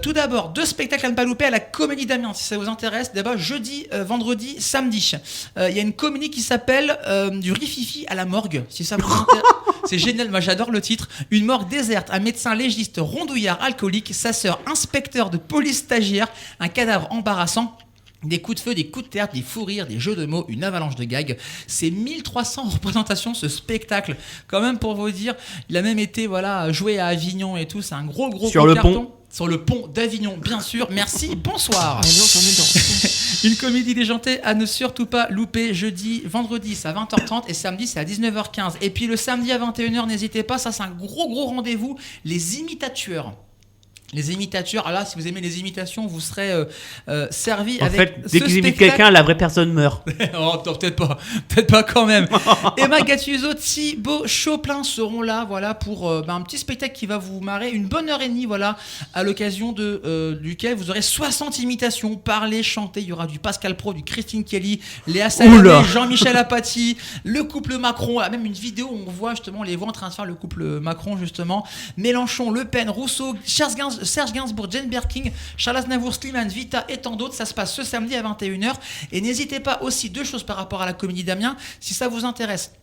Tout d'abord, 2 spectacles à ne pas louper à la Comédie d'Amiens, si ça vous intéresse. D'abord, jeudi, vendredi, samedi. Il y a une comédie qui s'appelle Du rififi à la morgue, si ça vous intéresse. C'est génial, moi j'adore le titre. Une morgue déserte, un médecin légiste rondouillard alcoolique, sa sœur inspecteur de police stagiaire, un cadavre embarrassant. Des coups de feu, des coups de théâtre, des fous rires, des jeux de mots, une avalanche de gags. C'est 1300 représentations, ce spectacle. Quand même, pour vous dire, il a même été joué à Avignon et tout. C'est un gros sur le carton. Pont. Sur le pont d'Avignon, bien sûr. Merci, bonsoir. Une comédie déjantée à ne surtout pas louper. Jeudi, vendredi, c'est à 20h30 et samedi, c'est à 19h15. Et puis le samedi à 21h, n'hésitez pas, ça c'est un gros rendez-vous. Les imitateurs. Les imitateurs, là, si vous aimez les imitations, vous serez servi avec. En fait, dès qu'ils imitent quelqu'un, la vraie personne meurt. Oh, peut-être pas quand même. Emma Gattuso, Thibaut Chopin seront là, voilà, pour un petit spectacle qui va vous marrer, une bonne heure et demie, voilà, à l'occasion duquel vous aurez 60 imitations, parler, chanter. Il y aura du Pascal Pro, du Christine Kelly, Léa Salamé, Jean-Michel Apathy, le couple Macron. Là, même une vidéo où on voit justement les voix en train de faire le couple Macron, justement. Mélenchon, Le Pen, Rousseau, Serge Gainsbourg, Jane Birkin, Charles Aznavour, Slimane, Vita et tant d'autres. Ça se passe ce samedi à 21h. Et n'hésitez pas aussi, 2 choses par rapport à la Comédie d'Amiens, si ça vous intéresse.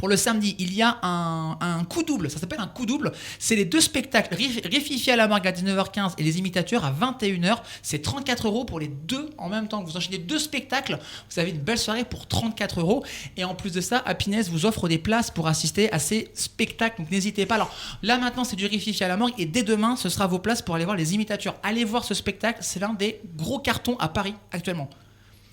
Pour le samedi, il y a un coup double, ça s'appelle un coup double. C'est les 2 spectacles, Rififi à la Margue à 19h15 et Les Imitateurs à 21h. C'est 34 € pour les 2 en même temps. Vous enchaînez 2 spectacles, vous avez une belle soirée pour 34 €. Et en plus de ça, Happiness vous offre des places pour assister à ces spectacles. Donc n'hésitez pas. Alors là maintenant, c'est du Rififi à la Margue et dès demain, ce sera vos places pour aller voir Les Imitateurs. Allez voir ce spectacle, c'est l'un des gros cartons à Paris actuellement.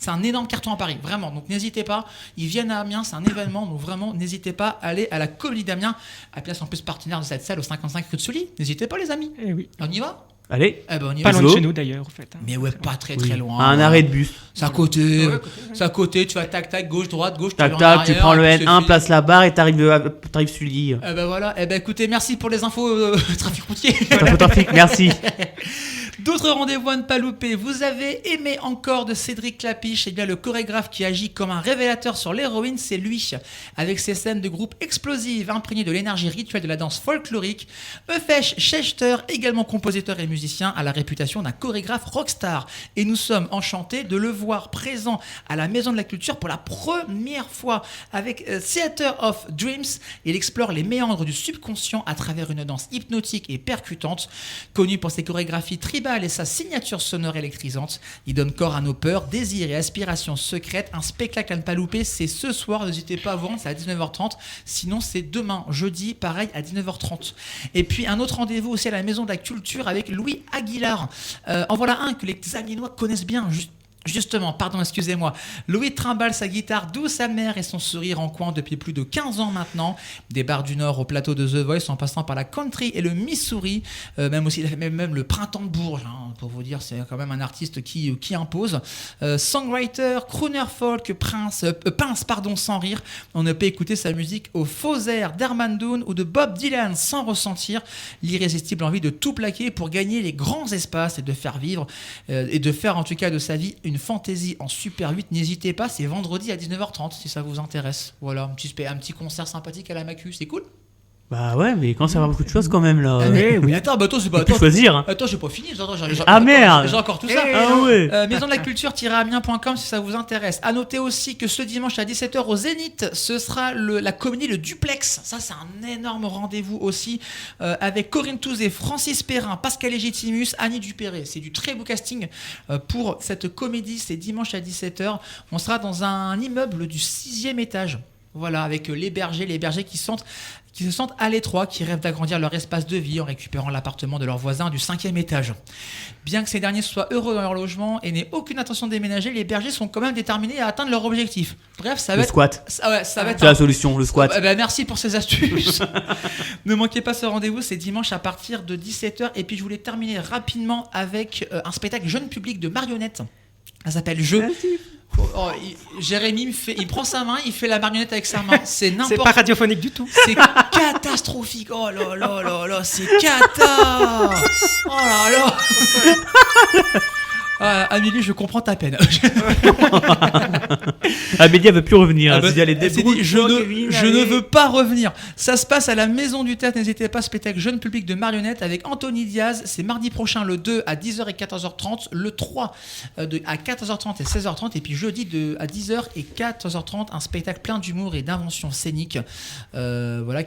C'est un énorme carton à Paris, vraiment. Donc n'hésitez pas, ils viennent à Amiens, c'est un événement, donc vraiment n'hésitez pas à aller à la Comédie d'Amiens. Happiness en plus partenaire de cette salle au 55 rue de Sully. N'hésitez pas les amis. Eh oui. On y va ? Allez. On y pas va. loin de chez nous d'ailleurs, en fait. Mais ouais, pas très très loin. À un arrêt de bus. C'est à côté. C'est à côté, tu vas tac, gauche, droite, tac, tu prends le N1, place la barre et t'arrives Sully. Voilà. Écoutez, merci pour les infos trafic routier. Trafic, merci. D'autres rendez-vous à ne pas louper. Vous avez aimé encore de Cédric Clapiche. Eh bien, le chorégraphe qui agit comme un révélateur sur l'héroïne, c'est lui. Avec ses scènes de groupe explosives, imprégnées de l'énergie rituelle de la danse folklorique. Eufesh Schechter, également compositeur et musicien, a la réputation d'un chorégraphe rockstar. Et nous sommes enchantés de le voir présent à la Maison de la Culture pour la première fois. Avec Theater of Dreams, il explore les méandres du subconscient à travers une danse hypnotique et percutante. Connu pour ses chorégraphies tribales et sa signature sonore électrisante, il donne corps à nos peurs, désirs et aspirations secrètes. Un spectacle à ne pas louper, c'est ce soir, n'hésitez pas à vous rendre, c'est à 19h30, sinon c'est demain, jeudi, pareil à 19h30. Et puis un autre rendez-vous aussi à la Maison de la Culture avec Louis Aguilar. En voilà un que les Amiénois connaissent bien, Justement, excusez-moi. Louis trimballe sa guitare douce amère et son sourire en coin depuis plus de 15 ans maintenant. Des bars du Nord au plateau de The Voice en passant par la country et le Missouri, même le printemps de Bourges, hein, pour vous dire, c'est quand même un artiste qui impose. Songwriter, crooner folk, pince, sans rire. On ne peut écouter sa musique au faux air d'Herman Dunn ou de Bob Dylan sans ressentir l'irrésistible envie de tout plaquer pour gagner les grands espaces et de faire vivre, et de faire en tout cas de sa vie une fantaisie en Super 8, n'hésitez pas, c'est vendredi à 19h30 si ça vous intéresse. Voilà, un petit concert sympathique à la Macu, c'est cool. Bah ouais, mais quand ça va beaucoup de choses quand même là. Oui, attends, toi c'est pas. Attends, choisir. Hein. Attends, j'ai pas fini. Merde. J'ai encore tout ça. Ouais. Maison de la Culture-amiens.com si ça vous intéresse. À noter aussi que ce dimanche à 17h au Zénith, ce sera la comédie Le Duplex. Ça, c'est un énorme rendez-vous aussi avec Corinne Touzé, Francis Perrin, Pascal Légitimus, Annie Dupéré. C'est du très beau casting pour cette comédie. C'est dimanche à 17h. On sera dans un immeuble du 6e étage. Voilà, avec les bergers qui se sentent à l'étroit, qui rêvent d'agrandir leur espace de vie en récupérant l'appartement de leurs voisins du 5e étage. Bien que ces derniers soient heureux dans leur logement et n'aient aucune intention de déménager, les bergers sont quand même déterminés à atteindre leur objectif. Bref, ça va être... squat. Ça va être... C'est la solution, le squat. Merci pour ces astuces. Ne manquez pas ce rendez-vous, c'est dimanche à partir de 17h. Et puis je voulais terminer rapidement avec un spectacle jeune public de marionnettes. Ça s'appelle Jeu. Jérémy il prend sa main, il fait la marionnette avec sa main. C'est pas radiophonique du tout. C'est catastrophique. Oh là là là là, c'est cata. Oh là là. Amélie, je comprends ta peine. Amélie, elle veut plus revenir. Elle s'est dit, je ne veux pas revenir. Ça se passe à la Maison du Théâtre. N'hésitez pas, spectacle jeune public de marionnettes avec Anthony Diaz. C'est mardi prochain, le 2 à 10h et 14h30. Le 3 à 14h30 et 16h30. Et puis jeudi à 10h et 14h30, un spectacle plein d'humour et d'inventions scéniques.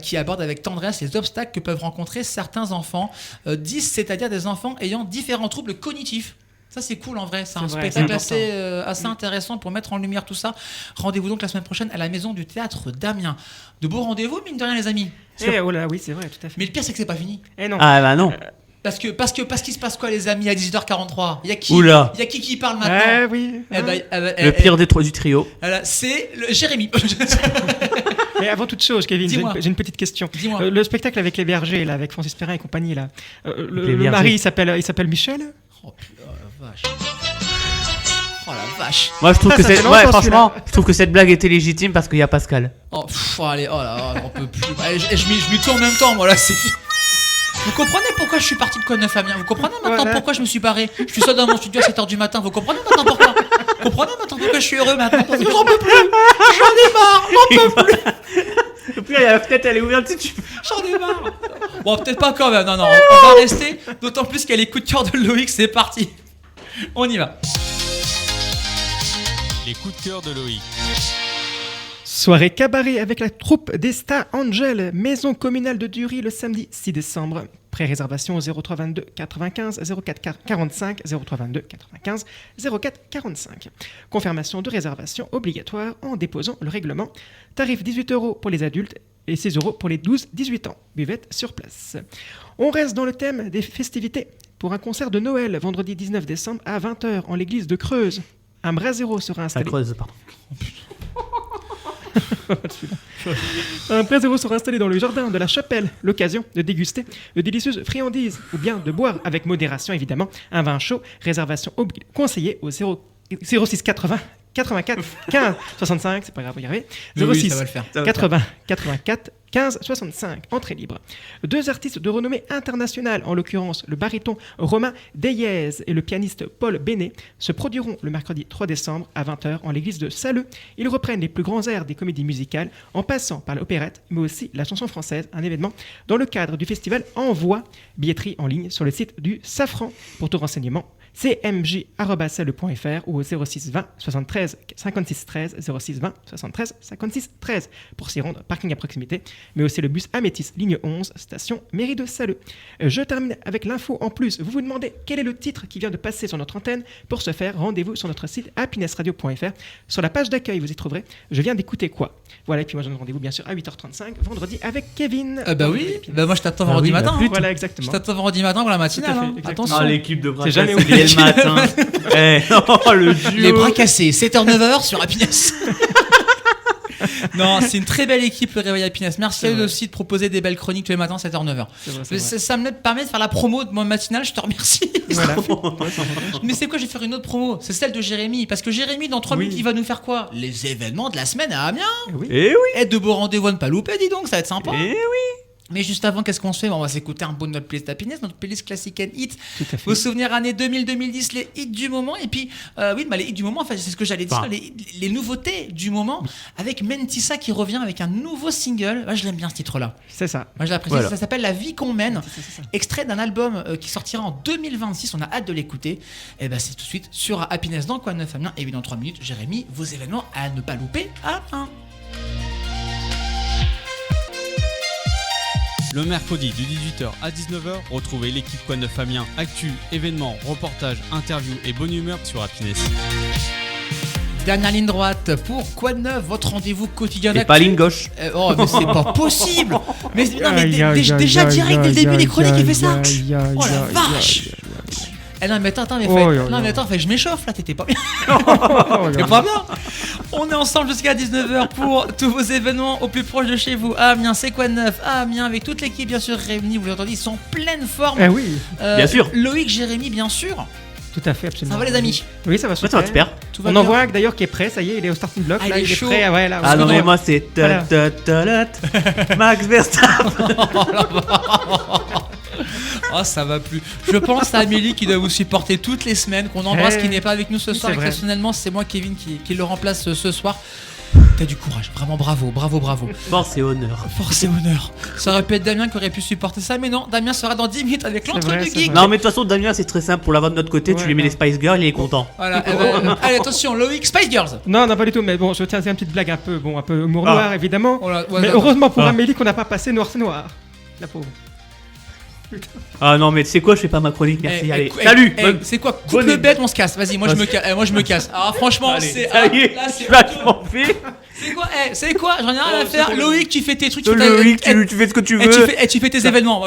Qui aborde avec tendresse les obstacles que peuvent rencontrer certains enfants. 10, c'est-à-dire des enfants ayant différents troubles cognitifs. Ça, c'est cool en vrai. C'est un spectacle assez intéressant pour mettre en lumière tout ça. Rendez-vous donc la semaine prochaine à la Maison du Théâtre d'Amiens. De beaux rendez-vous, mine de rien, les amis. Oui, c'est vrai, tout à fait. Mais le pire, c'est que c'est pas fini. Non. Ah bah non. Parce qu'il se passe quoi, les amis, à 18h43 ? Il y a qui parle maintenant ? Le pire du trio. C'est Jérémy. Mais avant toute chose, Kevin, j'ai une petite question. Le spectacle avec les bergers, là, avec Francis Perrin et compagnie, là. Le mari, il s'appelle Michel ? Oh putain, la vache. Oh la vache. Moi je trouve je trouve que cette blague était légitime parce qu'il y a Pascal. Allez, oh là, on peut plus. Je m'y tourne en même temps, moi là, c'est... Vous comprenez pourquoi je suis parti de Quoi-Neuf Amiens ? Vous comprenez maintenant pourquoi je me suis barré ? Je suis seul dans mon studio à 7h du matin, vous comprenez maintenant pourquoi ? Vous comprenez maintenant pourquoi je suis heureux maintenant ? Parce que j'en peux plus. J'en ai marre, j'en peux plus. Et puis la fenêtre elle est ouverte, J'en ai marre. Bon, peut-être pas quand même, non, on va rester, d'autant plus qu'il y a les coups de cœur de Loïc, c'est parti. On y va. Les coups de cœur de Loïc. Soirée cabaret avec la troupe des Star Angels, maison communale de Dury le samedi 6 décembre. Pré-réservation au 03 22 95 04 45 03 22 95 04 45. Confirmation de réservation obligatoire en déposant le règlement. Tarif 18 € pour les adultes et 6 € pour les 12-18 ans. Buvette sur place. On reste dans le thème des festivités pour un concert de Noël vendredi 19 décembre à 20h en l'église de Creuse. Un brasero sera installé. Creuse, pardon. Un brasero sera installé dans le jardin de la chapelle, l'occasion de déguster de délicieuses friandises ou bien de boire avec modération évidemment un vin chaud. Réservation conseillée au 06 80 84 15 65, c'est pas grave, vous y arrivez. 06 ça va le faire. 80 84 15 65, entrée libre. 2 artistes de renommée internationale, en l'occurrence le baryton Romain Deyez et le pianiste Paul Bénet, se produiront le mercredi 3 décembre à 20h en l'église de Salleux. Ils reprennent les plus grands airs des comédies musicales en passant par l'opérette, mais aussi la chanson française, un événement dans le cadre du festival Envoi, billetterie en ligne sur le site du Safran. Pour tout renseignement, cmj@salleux.fr ou au 06 20 73 56 13 06 20 73 56 13 pour s'y rendre, parking à proximité, mais aussi le bus Amétis ligne 11 station mairie de Salleux. Je termine avec l'info en plus. Vous vous demandez quel est le titre qui vient de passer sur notre antenne. Pour ce faire, rendez-vous sur notre site happinessradio.fr. Sur la page d'accueil, vous y trouverez Je viens d'écouter quoi. Voilà, et puis moi je donne rendez-vous bien sûr à 8h35 vendredi avec Kevin. Bah oui, bah moi je t'attends vendredi matin. Voilà, exactement. Je t'attends vendredi matin pour la matinale. Hein. Attention. Ah, l'équipe de bras C'est jamais cassés le matin. Le duo. Les bras cassés, 7h-9h sur Happiness. Non, c'est une très belle équipe, le Réveil Happiness. Merci à eux aussi de proposer des belles chroniques tous les matins, 7h-9h. Ça me permet de faire la promo de mon matinal, je te remercie. Voilà. Mais c'est quoi, je vais faire une autre promo. C'est celle de Jérémy. Parce que Jérémy, dans 3 minutes, il va nous faire quoi? Les événements de la semaine à Amiens. Et de beaux rendez-vous à ne pas louper, dis donc, ça va être sympa. Mais juste avant, qu'est-ce qu'on se fait? On va s'écouter un bout de notre playlist Happiness, notre playlist classique and hit. Vos souvenirs années 2000-2010, les hits du moment. Et puis, les hits du moment, enfin, c'est ce que j'allais dire, les nouveautés du moment, avec Mentissa qui revient avec un nouveau single. Moi, je l'aime bien ce titre-là. C'est ça. Moi, je l'apprécie. Voilà. Ça s'appelle La vie qu'on mène. C'est extrait d'un album qui sortira en 2026. On a hâte de l'écouter. Et ben, c'est tout de suite sur Happiness dans Quoi de Neuf Amiens. Et oui, dans 3 minutes, Jérémy, vos événements à ne pas louper à 1. Le mercredi de 18h à 19h, retrouvez l'équipe Quoi de Neuf Amiens. Actu, événements, reportages, interviews et bonne humeur sur Happiness. Dernière ligne droite pour Quoi de Neuf, votre rendez-vous quotidien d'actu. Et pas ligne gauche. Oh, mais c'est pas possible. Mais déjà direct dès le début des chroniques, il fait ça. Oh la vache. Non mais attends, je m'échauffe là, t'étais pas bien. T'es pas bien. On est ensemble jusqu'à 19h pour tous vos événements au plus proche de chez vous. Amiens, c'est Quoi de Neuf à Amiens, avec toute l'équipe bien sûr réunie, vous l'entendez, ils sont en pleine forme. Oui. Bien sûr. Loïc, Jérémy, bien sûr. Tout à fait, absolument. Ça va les amis? Oui, ça va super. Ça va super. On en voit un d'ailleurs qui est prêt, ça y est, il est au starting block. Là, il est prêt. Ouais, là, non, mais moi c'est Max Verstappen. Oh, ça va plus. Je pense à Amélie qui doit vous supporter toutes les semaines, qu'on embrasse, qui n'est pas avec nous ce soir. Exceptionnellement, c'est moi, Kevin, qui le remplace ce soir. T'as du courage, vraiment bravo. Force et honneur. Ça aurait pu être Damien qui aurait pu supporter ça, mais non, Damien sera dans 10 minutes avec l'entre du geek. Non, mais de toute façon, Damien, c'est très simple. Pour l'avoir de notre côté, tu lui mets les Spice Girls, il est content. Voilà. Allez, attention, Loïc, Spice Girls. Non, pas du tout, mais bon, je tiens à une petite blague un peu humour noir, évidemment. Mais heureusement pour Amélie qu'on n'a pas passé Noir c'est Noir. La pauvre. Ah non, mais tu sais quoi, je fais pas ma chronique, merci. Allez, salut. C'est quoi? Coupe le bête, on se casse. Vas-y, moi je me casse. Ah franchement, c'est vachement fait. C'est quoi? J'en ai rien à faire. Loïc, tu fais tes trucs. Loïc, tu fais ce que tu veux. Tu fais tes événements.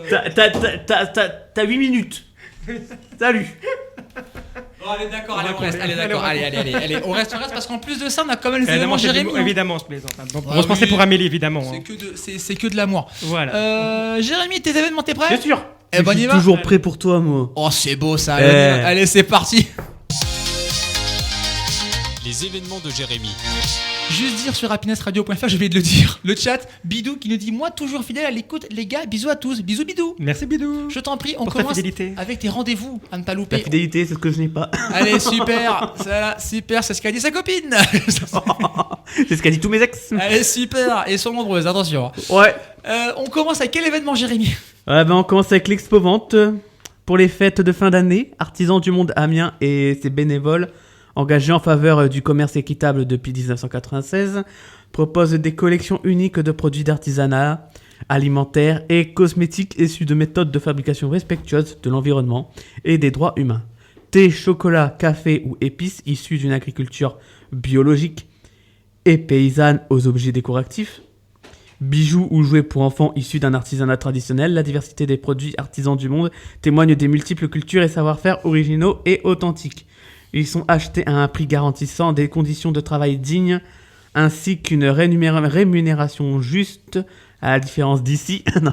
T'as 8 minutes. Salut. Allez, d'accord, allez, on reste parce qu'en plus de ça, on a quand même les événements Jérémy. Évidemment, on se plaisante. On se pensait pour Amélie, évidemment. C'est que de l'amour. Voilà. Jérémy, tes événements, t'es prêt? Bien sûr. Je suis toujours prêt pour toi, moi. Oh, c'est beau ça. Allez, c'est parti. Les événements de Jérémy. Juste dire sur happinessradio.fr, je vais de le dire. Le chat, Bidou qui nous dit moi toujours fidèle à l'écoute, les gars, bisous à tous, bisous Bidou. Merci Bidou. Je t'en prie, on commence avec tes rendez-vous à ne pas louper. La fidélité, c'est ce que je n'ai pas. Allez, super, c'est ce qu'a dit sa copine. C'est ce qu'a dit tous mes ex. Allez, super, et sont nombreuses, attention. Ouais. On commence avec quel événement, Jérémy? On commence avec l'expo-vente pour les fêtes de fin d'année, artisans du monde Amiens et ses bénévoles engagé en faveur du commerce équitable depuis 1996, propose des collections uniques de produits d'artisanat, alimentaires et cosmétiques issus de méthodes de fabrication respectueuses de l'environnement et des droits humains. Thé, chocolat, café ou épices issus d'une agriculture biologique et paysanne aux objets décoratifs. Bijoux ou jouets pour enfants issus d'un artisanat traditionnel, la diversité des produits artisans du monde témoigne des multiples cultures et savoir-faire originaux et authentiques. Ils sont achetés à un prix garantissant des conditions de travail dignes ainsi qu'une rémunération juste, à la différence d'ici. Non,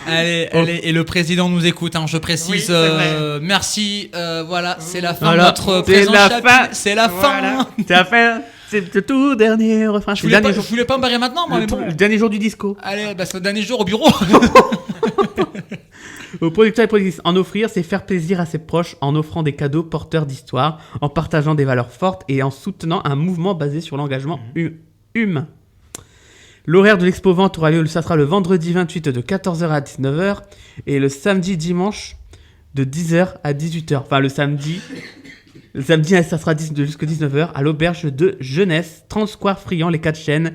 Allez, et le président nous écoute, hein, je précise. Oui, merci, voilà, c'est la fin voilà, de notre présent chapitre. C'est la fin. C'est la fin. C'est le tout dernier refrain. Je voulais pas me barrer maintenant, moi, mais bon. Le dernier jour du disco. Allez, bah, c'est le dernier jour au bureau. Aux producteurs et productrices, en offrir, c'est faire plaisir à ses proches en offrant des cadeaux porteurs d'histoire, en partageant des valeurs fortes et en soutenant un mouvement basé sur l'engagement humain. L'horaire de l'expo-vente aura lieu, ça sera le vendredi 28 de 14h à 19h et le samedi dimanche de 10h à 18h. Enfin, le samedi, ça sera jusqu'à 19h à l'auberge de jeunesse, 30 Square Friand, les 4 chaînes,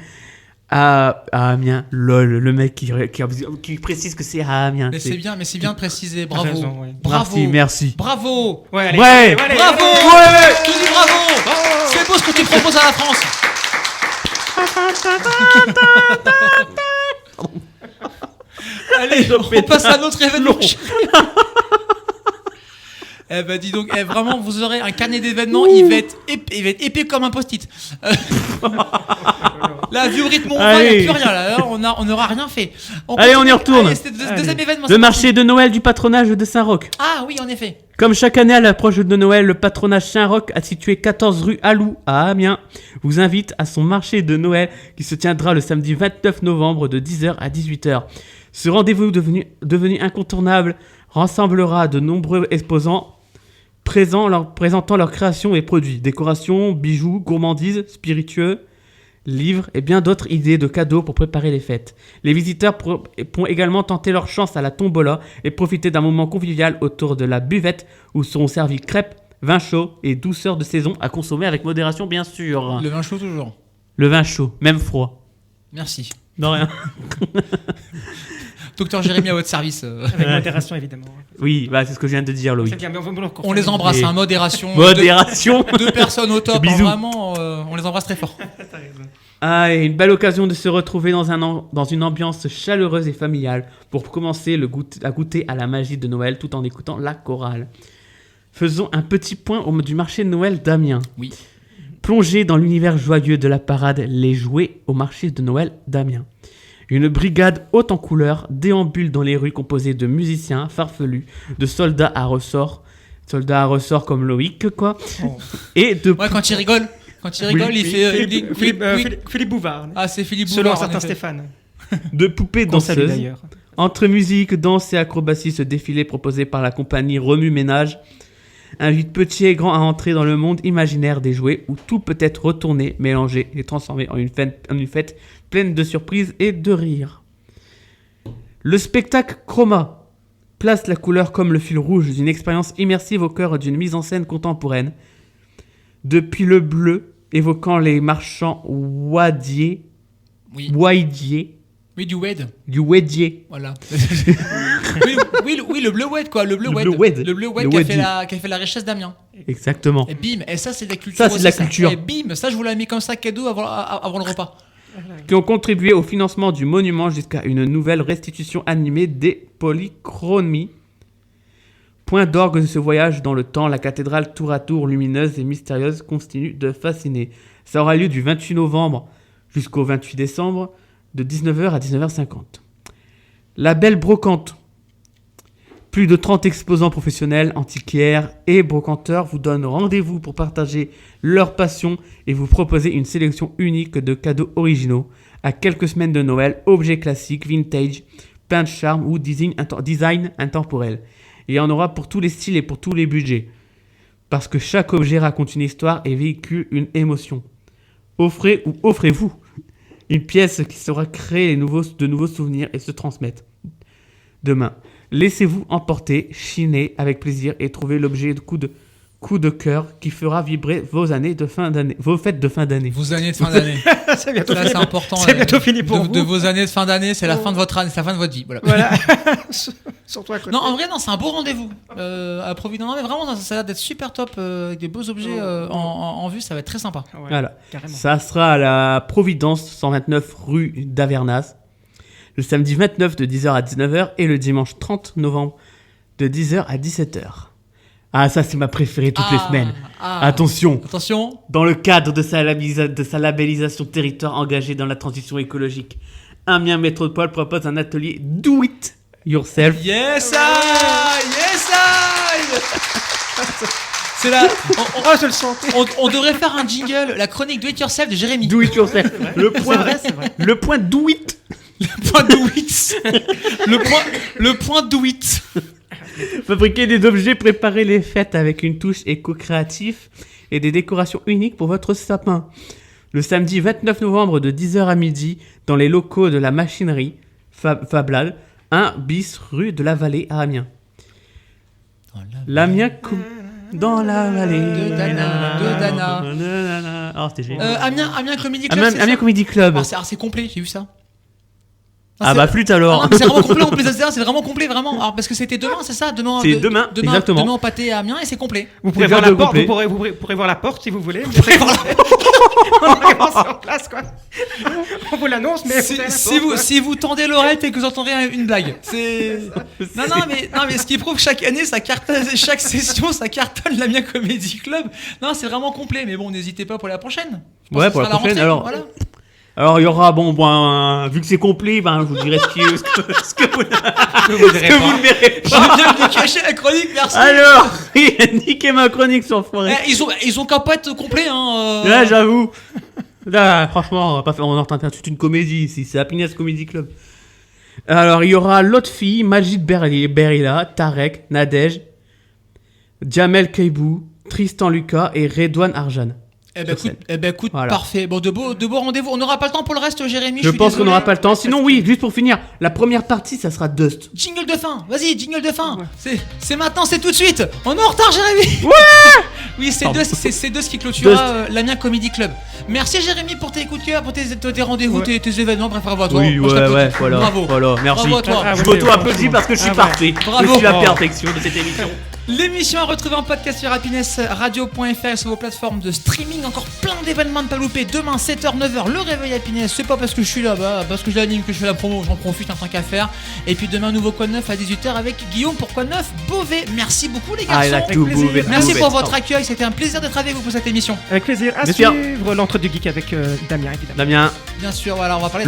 à Amiens. Lol, le mec qui précise que c'est à Amiens. Mais c'est bien de préciser. Bravo. Raison, ouais. Bravo. Merci. Bravo. Ouais, allez, Ouais. allez, Bravo. Ouais. Je dis bravo. C'est beau ce que tu proposes à la France. Allez, on passe à notre événement. Eh ben dis donc, vraiment vous aurez un carnet d'événements, il va être épais comme un post-it. Là, vu le rythme, il n'y a plus rien là, on n'aura rien fait. On y retourne. Allez, c'était le deuxième événement. Le marché de Noël du patronage de Saint-Roch. Ah oui, en effet. Comme chaque année à l'approche de Noël, le patronage Saint-Roch, situé 14 rue Alou à Amiens, vous invite à son marché de Noël qui se tiendra le samedi 29 novembre de 10h à 18h. Ce rendez-vous devenu incontournable rassemblera de nombreux exposants présentant leurs créations et produits, décorations, bijoux, gourmandises, spiritueux, livres et bien d'autres idées de cadeaux pour préparer les fêtes. Les visiteurs pourront également tenter leur chance à la tombola et profiter d'un moment convivial autour de la buvette où seront servis crêpes, vin chaud et douceurs de saison à consommer avec modération bien sûr. Le vin chaud toujours. Le vin chaud, même froid. Merci. Non, rien. Docteur Jérémy à votre service. Avec modération, évidemment. Oui, bah, c'est ce que je viens de dire, Loïc. C'est bien, on les embrasse, hein, modération. Modération. Deux personnes au top, hein, vraiment, on les embrasse très fort. Ah, et une belle occasion de se retrouver dans une ambiance chaleureuse et familiale pour commencer à goûter à la magie de Noël tout en écoutant la chorale. Faisons un petit point du marché de Noël d'Amiens. Oui. Plongez dans l'univers joyeux de la parade Les Jouets au marché de Noël d'Amiens. Une brigade haute en couleurs déambule dans les rues composée de musiciens farfelus, de soldats à ressort comme Loïc, quoi. Oh. Et de... Ouais, quand il rigole, il fait... Philippe Bouvard. Ah, c'est Philippe Selon Bouvard. un certain Stéphane. De poupées danseuses. D'ailleurs. Entre musique, danse et acrobatie, ce défilé proposé par la compagnie Remue Ménage invite petits et grands à entrer dans le monde imaginaire des jouets où tout peut être retourné, mélangé et transformé en une fête pleine de surprises et de rires. Le spectacle Chroma place la couleur comme le fil rouge d'une expérience immersive au cœur d'une mise en scène contemporaine. Depuis le bleu, évoquant les marchands wadiers, Oui, du Wed. Du Wedier. Voilà. oui, le bleu Wed, quoi. Le bleu Wed qui a fait la richesse d'Amiens. Exactement. Et bim, et ça, c'est de la culture. Ça, c'est de la culture. Et bim, ça, je vous l'ai mis comme ça cadeau avant le repas. Qui ont contribué au financement du monument jusqu'à une nouvelle restitution animée des polychromies. Point d'orgue de ce voyage dans le temps, la cathédrale tour à tour lumineuse et mystérieuse continue de fasciner. Ça aura lieu du 28 novembre jusqu'au 28 décembre, de 19h à 19h50. La Belle Brocante. Plus de 30 exposants professionnels, antiquaires et brocanteurs vous donnent rendez-vous pour partager leur passion et vous proposer une sélection unique de cadeaux originaux à quelques semaines de Noël, objets classiques, vintage, peints de charme ou design intemporel. Il y en aura pour tous les styles et pour tous les budgets. Parce que chaque objet raconte une histoire et véhicule une émotion. Offrez ou offrez-vous une pièce qui saura créer de nouveaux souvenirs et se transmettre. Demain, laissez-vous emporter, chiner avec plaisir et trouvez l'objet de coup coup de cœur qui fera vibrer vos fêtes de fin d'année. Vos années de fin d'année. C'est bientôt Là, fini. c'est important. C'est bientôt fini pour vous. De vos années de fin d'année, c'est la fin de votre année, c'est la fin de votre vie. Voilà. Surtout à côté. Non, en vrai, non, c'est un beau rendez-vous à Providence. Non, mais vraiment, ça a l'air d'être super top, avec des beaux objets en vue, ça va être très sympa. Ouais, Voilà. carrément. Ça sera à la Providence, 129 rue d'Avernas, le samedi 29 de 10h à 19h et le dimanche 30 novembre de 10h à 17h. Ah, ça, c'est ma préférée toutes les semaines. Attention, dans le cadre de sa labellisation territoire engagée dans la transition écologique, Amiens Métropole propose un atelier Do It Yourself. Yes, c'est là. Je le sentais. On devrait faire un jingle, la chronique Do It Yourself de Jérémy. Do It Yourself. Le point Do It. Le point Do It. Le point Do It. Fabriquer des objets, préparer les fêtes avec une touche éco-créative et des décorations uniques pour votre sapin. Le samedi 29 novembre de 10h à midi, dans les locaux de la machinerie Fablal, 1 bis rue de la Vallée à Amiens. Dans la vallée de Dana. Oh, c'était génial. Amiens Comedy Club. Amiens Comedy Club. C'est complet, j'ai vu ça. Flûte alors. Non, mais c'est vraiment complet en plus, c'est vraiment complet, vraiment. Alors, parce que c'était demain, c'est ça, demain. C'est demain, exactement. Demain au pâté à Amiens et c'est complet. Vous pourrez voir la porte, vous pourrez voir la porte si vous voulez. Vous pourrez voir la porte. On arrive sur place, quoi. On vous l'annonce, mais si vous tendez l'oreille et que vous entendrez une blague, c'est. Non, mais ce qui prouve que chaque année, chaque session, ça cartonne l'Amiens Comedy Club. Non, c'est vraiment complet, mais bon, n'hésitez pas pour la prochaine. Ouais, pour la prochaine. Alors. Voilà. Alors il y aura, vu que c'est complet, je vous dirai ce que vous ne verrez pas. J'ai bien caché la chronique, merci. Alors, niquez ma chronique sur Forêt. Ils ont qu'à pas être complets, hein. Là, j'avoue. Là, franchement, on est en train de faire toute une comédie ici. C'est Happiness Comedy Club. Alors, il y aura l'autre fille, Majid Berila, Tarek, Nadej, Jamel Keibou, Tristan Lucas et Redouane Arjan. Écoute, voilà. Parfait. Bon, de beaux rendez-vous. On n'aura pas le temps pour le reste, Jérémy. Je pense qu'on n'aura pas le temps. Sinon, oui, juste pour finir, la première partie, ça sera Dust. Jingle de fin. Vas-y, jingle de fin. Ouais. C'est maintenant, c'est tout de suite. On est en retard, Jérémy. Ouais. Oui, c'est Dust qui clôturera l'Amiens Comedy Club. Merci, Jérémy, pour tes coups de cœur, pour tes rendez-vous, tes événements. Bref, bravo à toi. Oui, voilà. Bravo. Voilà, merci. Bravo à toi. Je m'auto-applaudis parce que je suis parfait. Bravo. Je suis la perfection de cette émission. L'émission à retrouver en podcast sur happinessradio.fr sur vos plateformes de streaming. Encore plein d'événements de pas louper. Demain 7h, 9h, le réveil Happiness. C'est pas parce que je suis là-bas, parce que je l'anime, que je fais la promo, j'en profite en tant qu'à faire. Et puis demain, nouveau Quoi de Neuf à 18h avec Guillaume pour Quoi de Neuf Beauvais. Merci beaucoup les garçons. Merci pour votre accueil, c'était un plaisir d'être avec vous pour cette émission. Avec plaisir. À suivre l'entre du geek avec Damien évidemment. Damien. Bien sûr, voilà, on va parler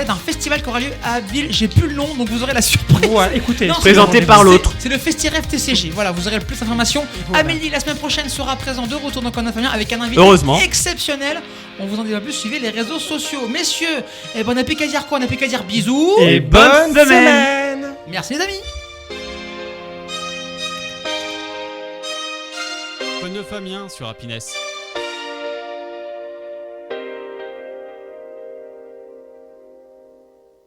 d'un festival qui aura lieu à Ville. J'ai plus le nom, donc vous aurez la surprise. Voilà, écoutez, présenté par l'autre. C'est le FestiRêve TCG. Voilà, vous aurez le plus d'informations. Voilà. Amélie la semaine prochaine sera présent de retour dans Quoi de Neuf avec un invité exceptionnel. On vous en dit pas plus, suivez les réseaux sociaux. Messieurs, on n'a plus qu'à dire quoi? On n'a plus qu'à dire bisous. Et bonne semaine. Merci les amis. Quoi de Neuf Amiens sur Happiness.